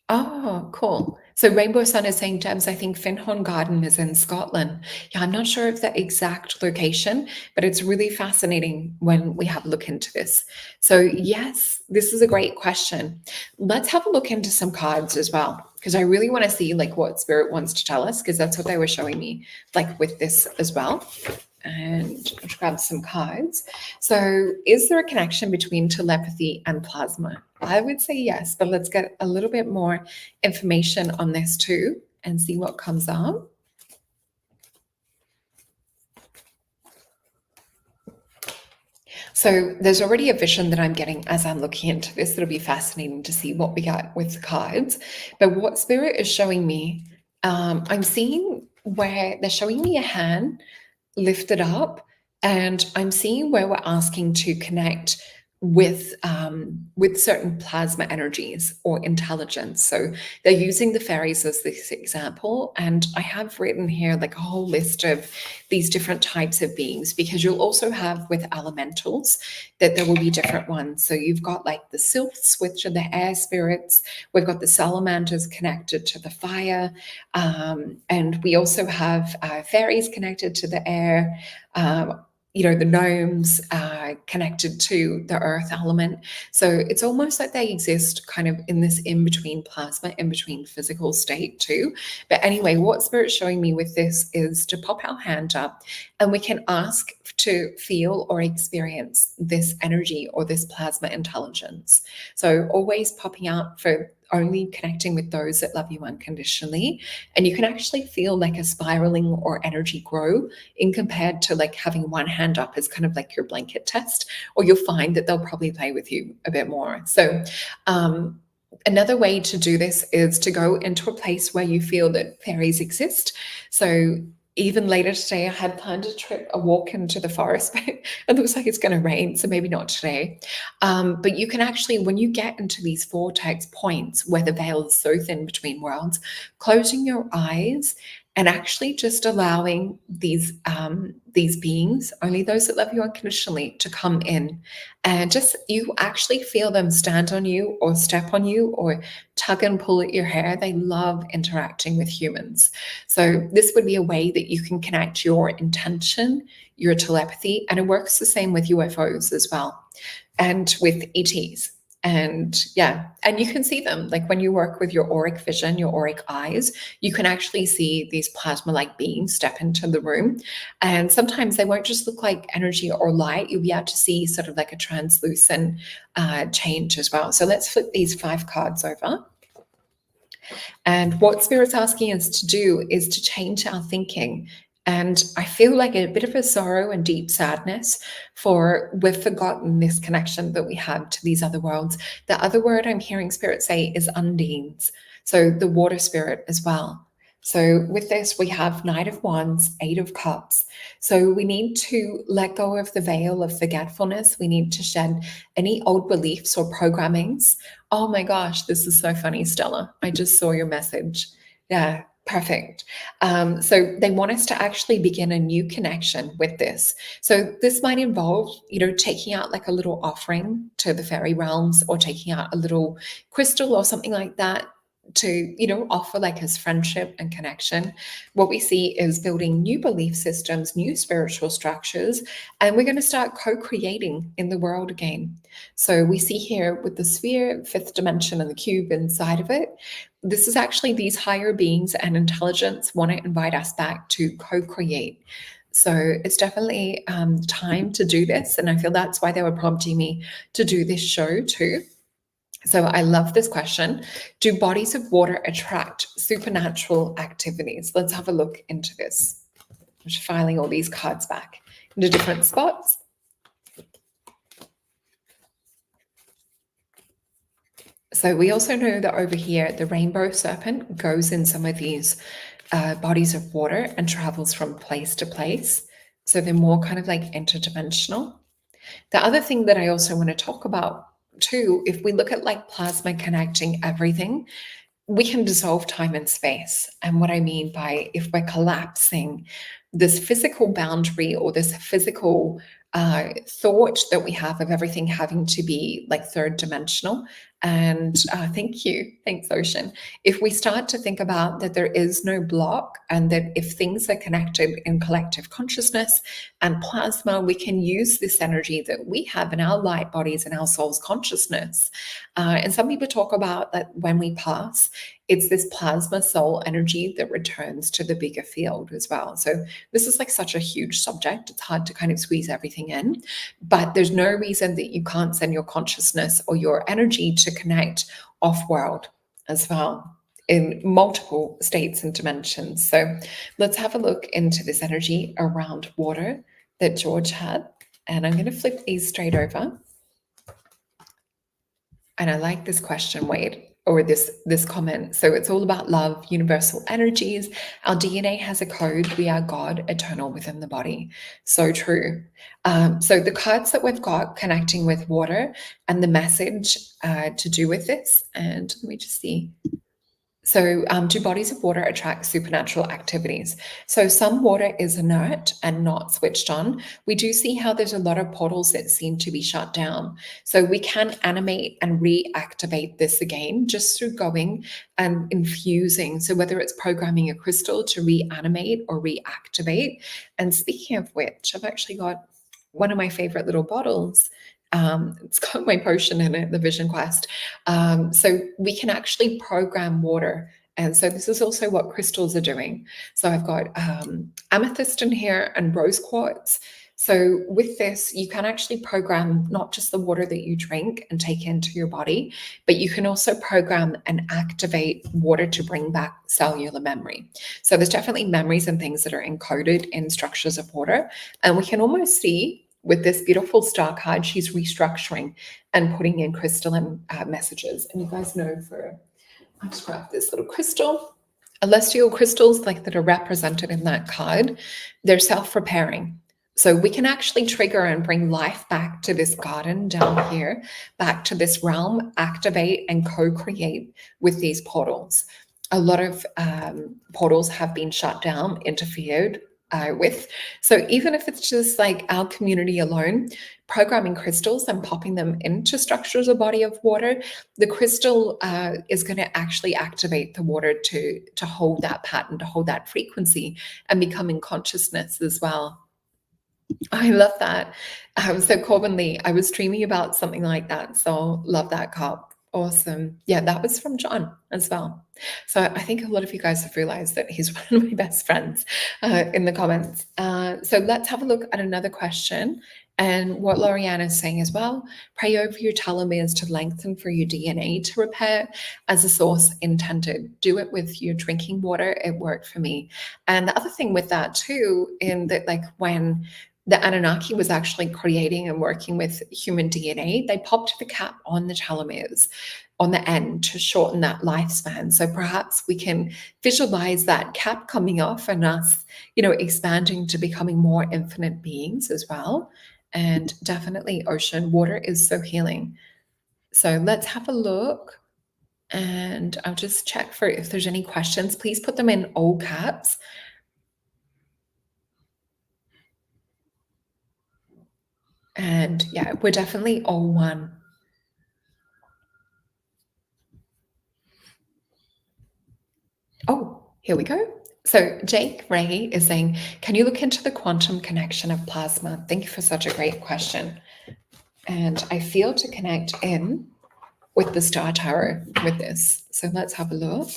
S1: oh, cool. So Rainbow Sun is saying, Gems, I think Finhorn Garden is in Scotland. Yeah, I'm not sure of the exact location, but it's really fascinating when we have a look into this. So yes, this is a great question. Let's have a look into some cards as well, because I really want to see like what Spirit wants to tell us, because that's what they were showing me like with this as well. And I'll grab some cards. So is there a connection between telepathy and plasma? I would say yes, but let's get a little bit more information on this too and see what comes up. So there's already a vision that I'm getting as I'm looking into this. It'll be fascinating to see what we got with the cards. But what Spirit is showing me, I'm seeing where they're showing me a hand lifted up, and I'm seeing where we're asking to connect with certain plasma energies or intelligence. So they're using the fairies as this example, and I have written here like a whole list of these different types of beings, because you'll also have with elementals that there will be different ones. So you've got like the sylphs, which are the air spirits. We've got the salamanders connected to the fire, and we also have fairies connected to the air. the gnomes connected to the earth element. So it's almost like they exist kind of in this in-between plasma, in-between physical state too. But anyway, what Spirit's showing me with this is to pop our hand up and we can ask to feel or experience this energy or this plasma intelligence. So always popping out for only connecting with those that love you unconditionally. And you can actually feel like a spiraling or energy grow in compared to like having one hand up as kind of like your blanket test, or you'll find that they'll probably play with you a bit more. So another way to do this is to go into a place where you feel that fairies exist. So even later today, I had planned a walk into the forest, but it looks like it's going to rain, so maybe not today. But you can actually, when you get into these vortex points where the veil is so thin between worlds, closing your eyes and actually just allowing these beings, only those that love you unconditionally, to come in, and just you actually feel them stand on you or step on you or tug and pull at your hair. They love interacting with humans. So this would be a way that you can connect your intention, your telepathy, and it works the same with UFOs as well, and with ETs. And yeah, and you can see them like when you work with your auric vision, your auric eyes, you can actually see these plasma like beings step into the room. And sometimes they won't just look like energy or light, you'll be able to see sort of like a translucent change as well. So let's flip these 5 cards over. And what Spirit's asking us to do is to change our thinking. And I feel like a bit of a sorrow and deep sadness for we've forgotten this connection that we have to these other worlds. The other word I'm hearing Spirit say is undines. So the water spirit as well. So with this, we have Knight of Wands, 8 of Cups. So we need to let go of the veil of forgetfulness. We need to shed any old beliefs or programmings. Oh my gosh, this is so funny, Stella. I just saw your message. Yeah, perfect. So they want us to actually begin a new connection with this. So this might involve, taking out like a little offering to the fairy realms or taking out a little crystal or something like that to offer like as friendship and connection. What we see is building new belief systems, new spiritual structures, and we're going to start co-creating in the world again. So we see here with the sphere, 5th dimension, and the cube inside of it, this is actually these higher beings and intelligence want to invite us back to co-create. So it's definitely time to do this, and I feel that's why they were prompting me to do this show too. So I love this question. Do bodies of water attract supernatural activities? Let's have a look into this. I'm just filing all these cards back into different spots. So we also know that over here, the rainbow serpent goes in some of these bodies of water and travels from place to place. So they're more kind of like interdimensional. The other thing that I also want to talk about too, if we look at like plasma connecting everything, we can dissolve time and space. And what I mean by if we're collapsing this physical boundary or this physical thought that we have of everything having to be like 3rd dimensional. And thank you. Thanks, Ocean. If we start to think about that there is no block and that if things are connected in collective consciousness and plasma, we can use this energy that we have in our light bodies and our soul's consciousness. And some people talk about that when we pass, it's this plasma soul energy that returns to the bigger field as well. So this is like such a huge subject. It's hard to kind of squeeze everything in, but there's no reason that you can't send your consciousness or your energy to connect off-world as well in multiple states and dimensions. So let's have a look into this energy around water that George had. And I'm going to flip these straight over. And I like this question, Wade, or this comment. So it's all about love, universal energies. Our DNA has a code. We are God, eternal within the body. So true. So the cards that we've got connecting with water and the message to do with this. And let me just see. So do bodies of water attract supernatural activities? So some water is inert and not switched on. We do see how there's a lot of portals that seem to be shut down. So we can animate and reactivate this again just through going and infusing. So whether it's programming a crystal to reanimate or reactivate. And speaking of which, I've actually got one of my favorite little bottles. It's got my potion in it, the Vision Quest. So we can actually program water. And so this is also what crystals are doing. So I've got amethyst in here and rose quartz. So with this, you can actually program not just the water that you drink and take into your body, but you can also program and activate water to bring back cellular memory. So there's definitely memories and things that are encoded in structures of water. And we can almost see with this beautiful star card, she's restructuring and putting in crystalline messages. And you guys know I'll just grab this little crystal. Celestial crystals like that are represented in that card, they're self-repairing. So we can actually trigger and bring life back to this garden down here, back to this realm, activate and co-create with these portals. A lot of portals have been shut down, interfered with. So even if it's just like our community alone, programming crystals and popping them into structures or body of water, the crystal is going to actually activate the water to hold that pattern, to hold that frequency and become in consciousness as well. I love that. So Corbin Lee, I was dreaming about something like that. So love that cop. Awesome. Yeah, that was from John as well. So I think a lot of you guys have realized that he's one of my best friends in the comments. So let's have a look at another question. And what Lorianne is saying as well, pray over your telomeres to lengthen for your DNA to repair as the source intended. Do it with your drinking water. It worked for me. And the other thing with that too, in that like when the Anunnaki was actually creating and working with human DNA, they popped the cap on the telomeres on the end to shorten that lifespan. So perhaps we can visualize that cap coming off and us, expanding to becoming more infinite beings as well. And definitely ocean water is so healing. So let's have a look. And I'll just check for if there's any questions. Please put them in all caps. And yeah, we're definitely all one. Oh, here we go. So Jake Ray is saying, can you look into the quantum connection of plasma? Thank you for such a great question. And I feel to connect in with the Star Tarot with this. So let's have a look.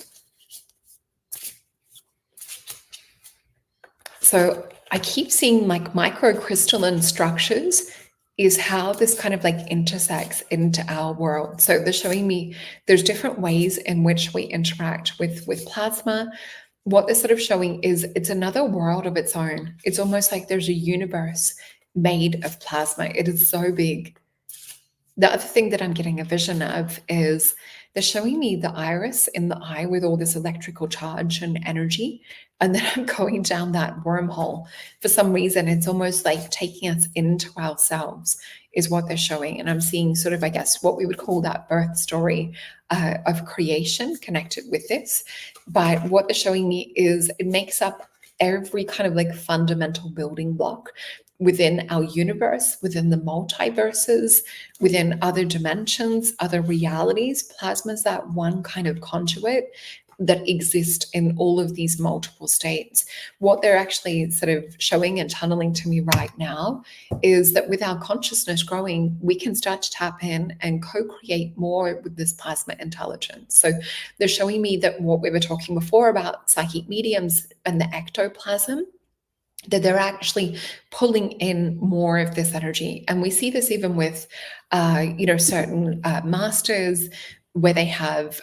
S1: So I keep seeing like microcrystalline structures is how this kind of like intersects into our world. So they're showing me there's different ways in which we interact with plasma. What they're sort of showing is it's another world of its own. It's almost like there's a universe made of plasma. It is so big. The other thing that I'm getting a vision of is they're showing me the iris in the eye with all this electrical charge and energy. And then I'm going down that wormhole. For some reason, it's almost like taking us into ourselves is what they're showing. And I'm seeing sort of, I guess, what we would call that birth story of creation connected with this. But what they're showing me is it makes up every kind of like fundamental building block within our universe, within the multiverses, within other dimensions, other realities. Plasma is that one kind of conduit that exist in all of these multiple states. What they're actually sort of showing and tunneling to me right now is that with our consciousness growing, we can start to tap in and co-create more with this plasma intelligence. So they're showing me that what we were talking before about psychic mediums and the ectoplasm, that they're actually pulling in more of this energy. And we see this even with, certain masters where they have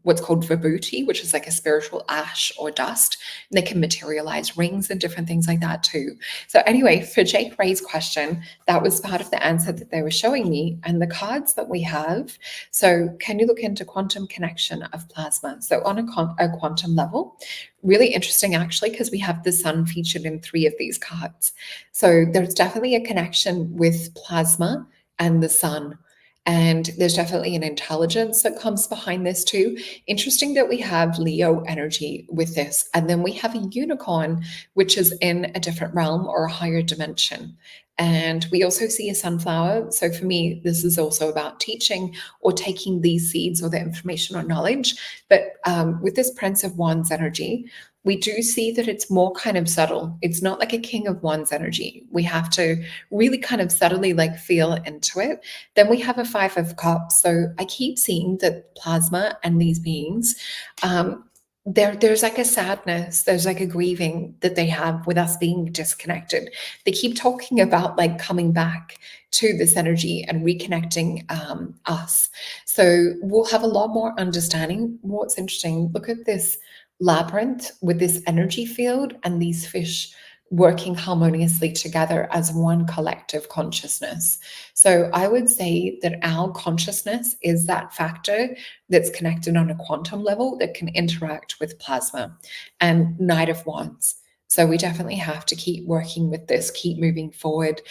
S1: what's called vibhuti, which is like a spiritual ash or dust. And they can materialize rings and different things like that too. So anyway, for Jake Ray's question, that was part of the answer that they were showing me. And the cards that we have, so can you look into quantum connection of plasma? So on a quantum level, really interesting actually, because we have the sun featured in 3 of these cards. So there's definitely a connection with plasma and the sun. And there's definitely an intelligence that comes behind this too. Interesting that we have Leo energy with this. And then we have a unicorn, which is in a different realm or a higher dimension. And we also see a sunflower. So for me, this is also about teaching or taking these seeds or the information or knowledge. But with this Prince of Wands energy, we do see that it's more kind of subtle. It's not like a King of Wands energy. We have to really kind of subtly like feel into it. Then we have a Five of Cups. So I keep seeing that plasma and these beings, there's like a sadness, there's like a grieving that they have with us being disconnected. They keep talking about like coming back to this energy and reconnecting us. So we'll have a lot more understanding. What's interesting, look at this labyrinth with this energy field and these fish working harmoniously together as one collective consciousness. So I would say that our consciousness is that factor that's connected on a quantum level that can interact with plasma and Knight of Wands. So we definitely have to keep working with this, keep moving forward.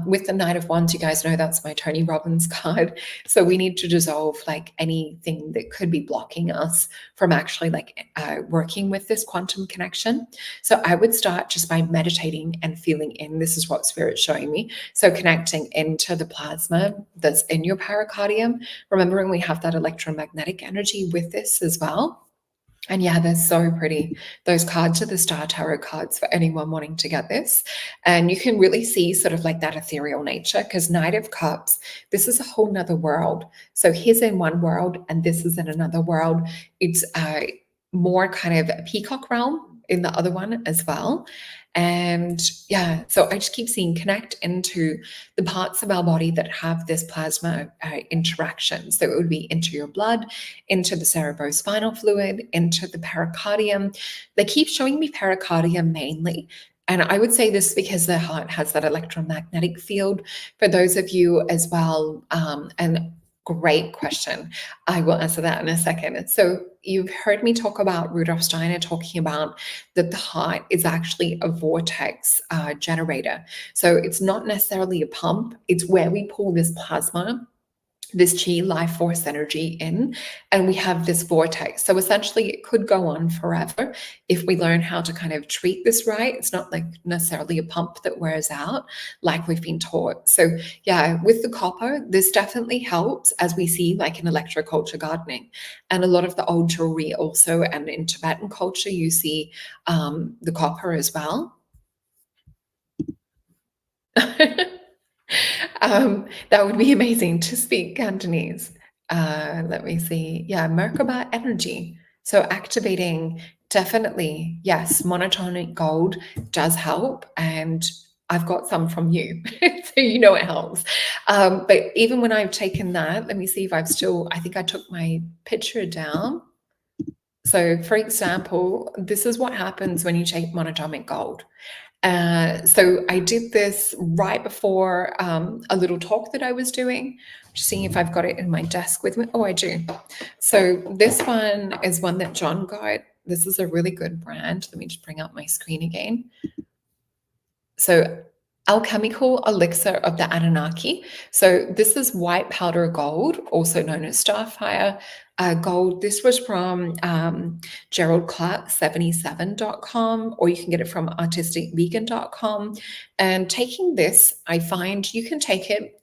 S1: With the Knight of Wands, you guys know that's my Tony Robbins card. So we need to dissolve like anything that could be blocking us from actually like working with this quantum connection. So I would start just by meditating and feeling in. This is what Spirit's showing me. So connecting into the plasma that's in your pericardium, remembering we have that electromagnetic energy with this as well. And yeah, they're so pretty. Those cards are the Star Tarot cards for anyone wanting to get this. And you can really see sort of like that ethereal nature because Knight of Cups, this is a whole nother world. So he's in one world and this is in another world. It's more kind of a peacock realm in the other one as well. And yeah, so I just keep seeing connect into the parts of our body that have this plasma interaction. So it would be into your blood, into the cerebrospinal fluid, into the pericardium. They keep showing me pericardium mainly. And I would say this because the heart has that electromagnetic field. For those of you as well, and great question. I will answer that in a second. So you've heard me talk about Rudolf Steiner talking about that the heart is actually a vortex generator. So it's not necessarily a pump. It's where we pull this plasma, this chi life force energy in, and we have this vortex. So essentially it could go on forever if we learn how to kind of treat this right. It's not like necessarily a pump that wears out like we've been taught. So yeah, with the copper, this definitely helps as we see like in electroculture gardening and a lot of the old jewelry also, and in Tibetan culture you see the copper as well. That would be amazing to speak Cantonese. Let me see. Yeah, Merkaba energy. So activating, definitely, yes, monotonic gold does help. And I've got some from you, so you know it helps. But even when I've taken that, let me see if I've still, I think I took my picture down. So for example, this is what happens when you take monatomic gold. So I did this right before a little talk that I was doing. Just seeing if I've got it in my desk with me. Oh, I do. So this one is one that John got. This is a really good brand. Let me just bring up my screen again. So alchemical elixir of the Anunnaki. So this is white powder gold, also known as starfire gold. This was from geraldclark77.com, or you can get it from artisticvegan.com. And taking this, I find you can take it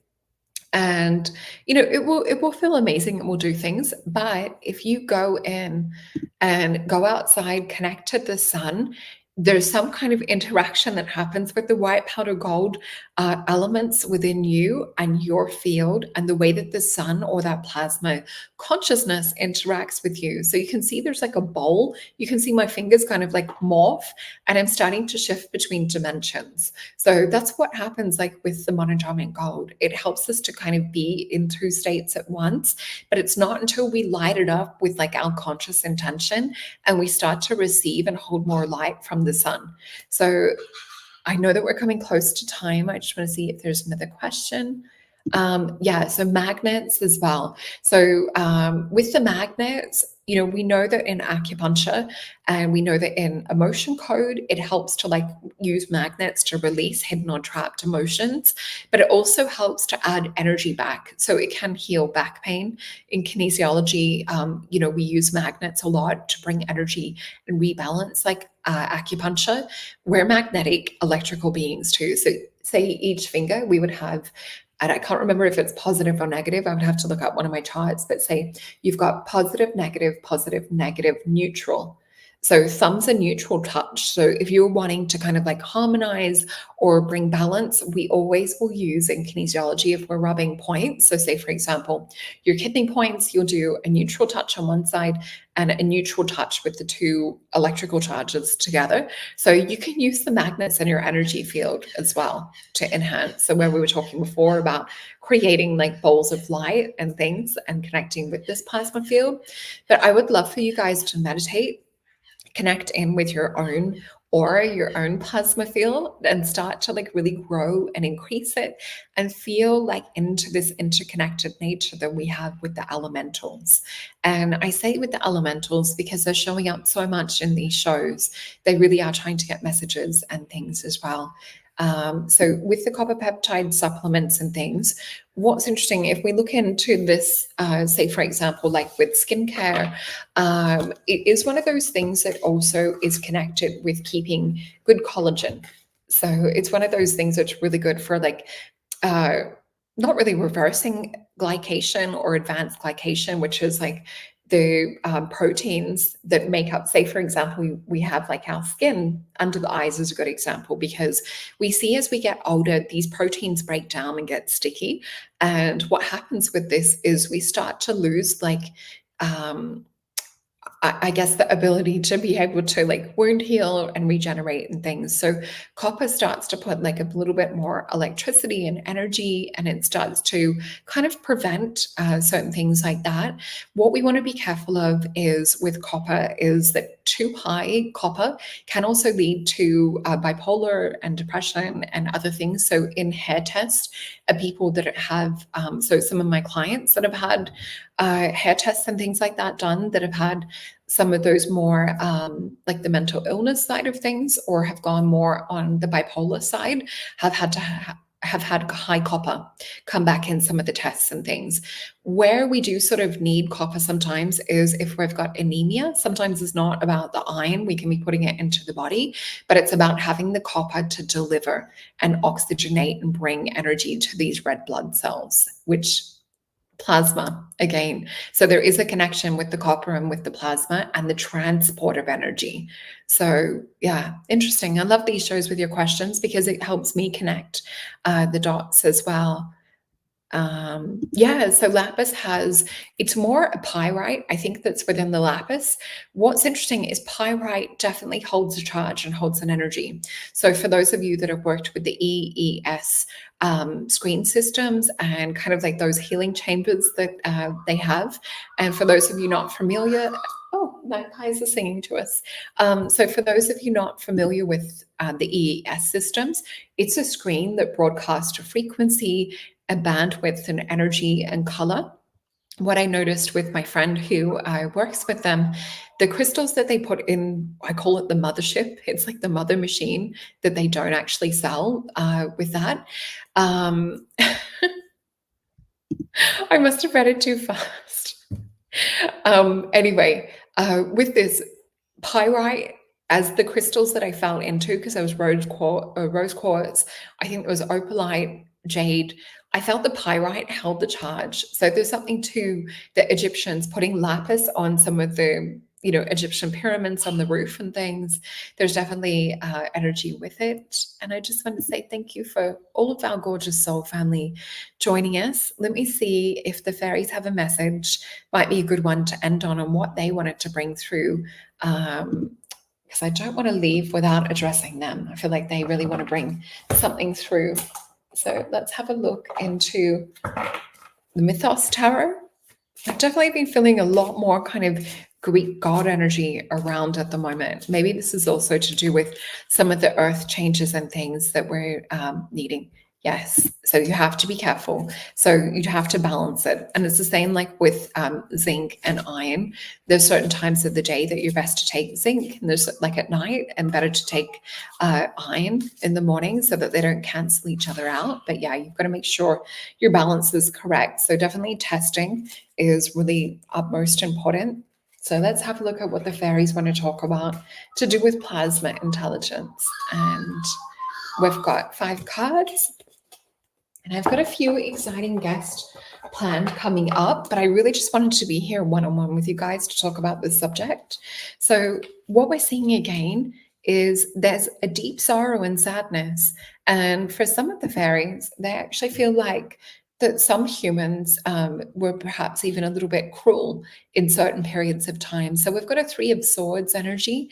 S1: and it will feel amazing. It will do things. But if you go in and go outside, connect to the sun, there's some kind of interaction that happens with the white powder gold elements within you and your field, and the way that the sun or that plasma consciousness interacts with you. So you can see there's like a bowl. You can see my fingers kind of like morph, and I'm starting to shift between dimensions. So that's what happens like with the monatomic gold. It helps us to kind of be in two states at once, but it's not until we light it up with like our conscious intention and we start to receive and hold more light from the sun. So I know that we're coming close to time. I just want to see if there's another question. Yeah, so magnets as well. So with the magnets, we know that in acupuncture and we know that in emotion code, it helps to like use magnets to release hidden or trapped emotions, but it also helps to add energy back. So it can heal back pain. In kinesiology, we use magnets a lot to bring energy and rebalance, like acupuncture. We're magnetic electrical beings too. So say each finger we would have, and I can't remember if it's positive or negative. I would have to look up one of my charts, but say you've got positive, negative, neutral. So thumb's a neutral touch. So if you're wanting to kind of like harmonize or bring balance, we always will use in kinesiology if we're rubbing points. So say, for example, your kidney points, you'll do a neutral touch on one side and a neutral touch with the two electrical charges together. So you can use the magnets in your energy field as well to enhance. So where we were talking before about creating like bowls of light and things and connecting with this plasma field. But I would love for you guys to meditate, connect in with your own aura, your own plasma field, and start to like really grow and increase it and feel like into this interconnected nature that we have with the elementals. And I say with the elementals because they're showing up so much in these shows. They really are trying to get messages and things as well. So with the copper peptide supplements and things, what's interesting, if we look into this, say, for example, like with skincare, it is one of those things that also is connected with keeping good collagen. So it's one of those things that's really good for like uh, not really reversing glycation or advanced glycation, which is like the proteins that make up, say, for example, we have like our skin under the eyes is a good example, because we see as we get older, these proteins break down and get sticky. And what happens with this is we start to lose like, I guess, the ability to be able to like wound heal and regenerate and things. So copper starts to put like a little bit more electricity and energy, and it starts to kind of prevent certain things like that. What we want to be careful of is with copper is that too high copper can also lead to bipolar and depression and other things. So in hair tests, people that have, so some of my clients that have had hair tests and things like that done, that have had some of those more like the mental illness side of things, or have gone more on the bipolar side, have had to have had high copper come back in some of the tests and things. Where we do sort of need copper sometimes is if we've got anemia. Sometimes it's not about the iron, we can be putting it into the body, but it's about having the copper to deliver and oxygenate and bring energy to these red blood cells, which plasma again. So there is a connection with the copper and with the plasma and the transport of energy. So yeah, interesting. I love these shows with your questions because it helps me connect the dots as well. Yeah, so lapis has, it's more a pyrite, I think, that's within the lapis. What's interesting is pyrite definitely holds a charge and holds an energy. So for those of you that have worked with the EES screen systems and kind of like those healing chambers that they have, and for those of you not familiar, oh, magpies are singing to us. So for those of you not familiar with the EES systems, it's a screen that broadcasts a frequency, a bandwidth and energy and color. What I noticed with my friend who works with them, the crystals that they put in, I call it the mothership. It's like the mother machine that they don't actually sell with that. I must have read it too fast. Anyway, with this pyrite as the crystals that I fell into, because there was rose quartz, I think it was opalite, jade. I felt the pyrite held the charge. So there's something to the Egyptians putting lapis on some of the Egyptian pyramids on the roof and things. There's definitely energy with it. And I just want to say thank you for all of our gorgeous soul family joining us. Let me see if the fairies have a message. Might be a good one to end on what they wanted to bring through. Because I don't want to leave without addressing them. I feel like they really want to bring something through. So let's have a look into the Mythos Tarot. I've definitely been feeling a lot more kind of Greek god energy around at the moment. Maybe this is also to do with some of the earth changes and things that we're needing. Yes. So you have to be careful. So you'd have to balance it. And it's the same like with zinc and iron. There's certain times of the day that you're best to take zinc, and there's like at night, and better to take iron in the morning so that they don't cancel each other out. But yeah, you've got to make sure your balance is correct. So definitely testing is really utmost important. So let's have a look at what the fairies want to talk about to do with plasma intelligence. And we've got 5 cards. And I've got a few exciting guests planned coming up, but I really just wanted to be here one on one with you guys to talk about this subject. So, what we're seeing again is there's a deep sorrow and sadness. And for some of the fairies, they actually feel like that some humans were perhaps even a little bit cruel in certain periods of time. So we've got a 3 of Swords energy.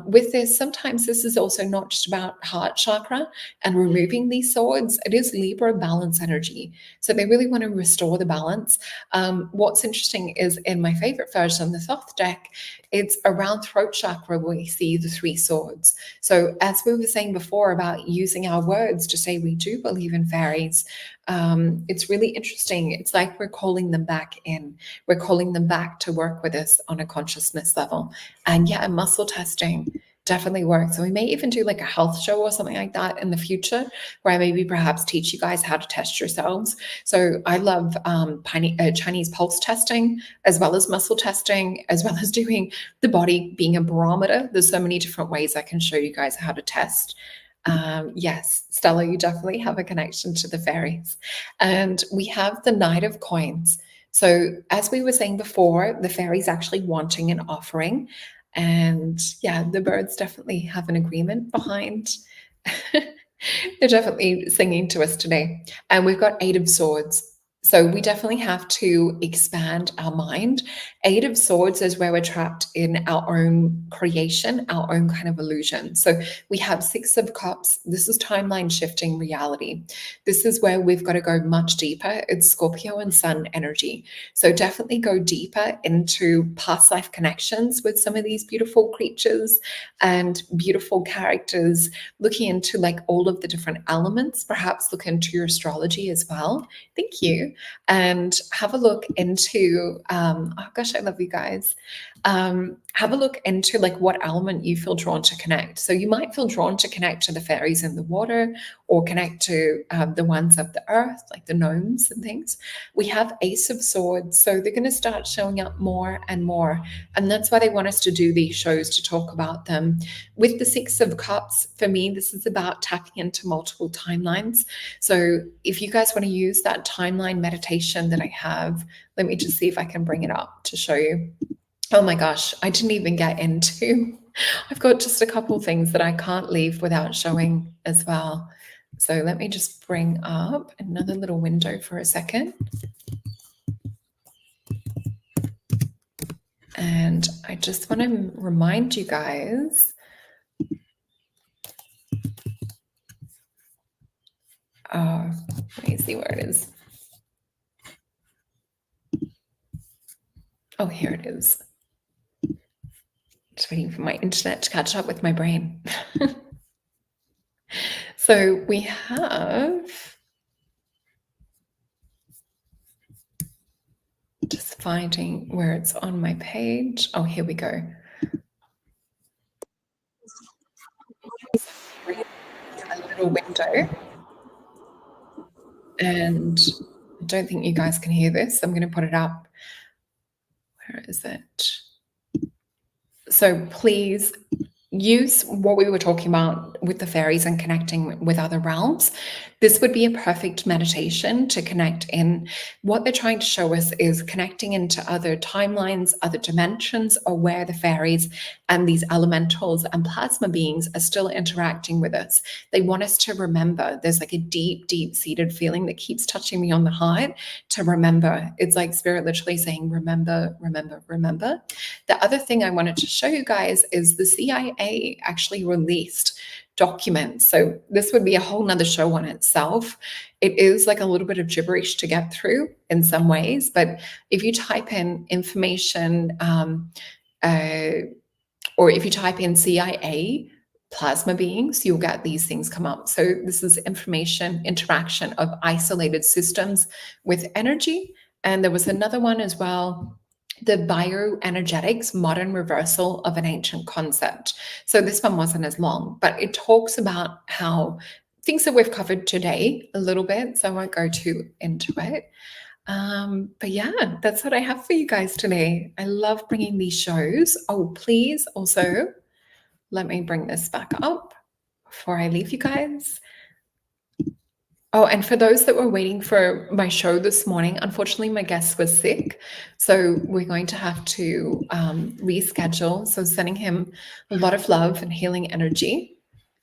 S1: With this, sometimes this is also not just about heart chakra and removing these swords. It is Libra balance energy. So they really want to restore the balance. What's interesting is in my favorite version, the Thoth deck, it's around throat chakra where we see the 3 swords. So as we were saying before about using our words to say we do believe in fairies, it's really interesting. It's like we're calling them back in. We're calling them back to work with us on a consciousness level. And yeah, muscle testing definitely works. So we may even do like a health show or something like that in the future, where I maybe perhaps teach you guys how to test yourselves. So I love Chinese pulse testing, as well as muscle testing, as well as doing the body being a barometer. There's so many different ways I can show you guys how to test. Yes, Stella, you definitely have a connection to the fairies. And we have the Knight of Coins. So, as we were saying before, the fairies actually wanting an offering. And yeah, the birds definitely have an agreement behind. They're definitely singing to us today. And we've got 8 of Swords. So we definitely have to expand our mind. 8 of Swords is where we're trapped in our own creation, our own kind of illusion. So we have 6 of Cups. This is timeline shifting reality. This is where we've got to go much deeper. It's Scorpio and Sun energy. So definitely go deeper into past life connections with some of these beautiful creatures and beautiful characters, looking into like all of the different elements, perhaps look into your astrology as well. Thank you. And have a look into, oh gosh, I love you guys. Have a look into like what element you feel drawn to connect. So you might feel drawn to connect to the fairies in the water, or connect to the ones of the earth, like the gnomes and things. We have Ace of Swords. So they're going to start showing up more and more. And that's why they want us to do these shows, to talk about them. With the 6 of Cups, for me, this is about tapping into multiple timelines. So if you guys want to use that timeline meditation that I have, let me just see if I can bring it up to show you. Oh my gosh, I didn't even get into. I've got just a couple things that I can't leave without showing as well. So let me just bring up another little window for a second. And I just want to remind you guys. Let me see where it is. Oh, here it is. Just waiting for my internet to catch up with my brain. So we have, just finding where it's on my page. Oh, here we go. A little window. And I don't think you guys can hear this. I'm going to put it up. Where is it? So please use what we were talking about with the fairies and connecting with other realms. This would be a perfect meditation to connect in. What they're trying to show us is connecting into other timelines, other dimensions, or where the fairies and these elementals and plasma beings are still interacting with us. They want us to remember. There's like a deep, deep-seated feeling that keeps touching me on the heart to remember. It's like spirit literally saying, remember, remember, remember. The other thing I wanted to show you guys is the CIA actually released documents. So this would be a whole nother show on itself. It is like a little bit of gibberish to get through in some ways, but if you type in information, or if you type in CIA plasma beings, you'll get these things come up. So this is information interaction of isolated systems with energy. And there was another one as well, the bioenergetics, modern reversal of an ancient concept. So this one wasn't as long, but it talks about how things that we've covered today a little bit. So I won't go too into it. But yeah, that's what I have for you guys today. I love bringing these shows. Oh, please also let me bring this back up before I leave you guys. Oh, and for those that were waiting for my show this morning, unfortunately, my guest was sick. So we're going to have to reschedule. So sending him a lot of love and healing energy.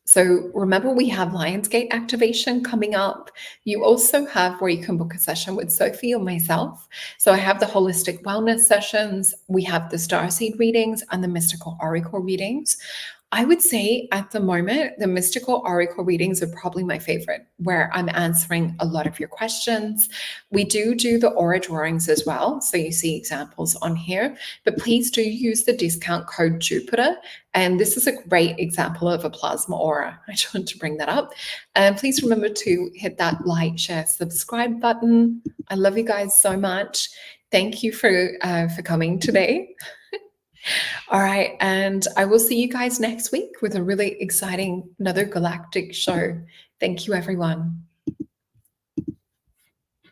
S1: So remember, we have Lionsgate activation coming up. You also have where you can book a session with Sophie or myself. So I have the holistic wellness sessions. We have the starseed readings and the mystical oracle readings. I would say at the moment, the mystical oracle readings are probably my favorite, where I'm answering a lot of your questions. We do the aura drawings as well. So you see examples on here, but please do use the discount code Jupiter. And this is a great example of a plasma aura. I just want to bring that up. And please remember to hit that like, share, subscribe button. I love you guys so much. Thank you for coming today. All right. And I will see you guys next week with a really exciting, another galactic show. Thank you, everyone.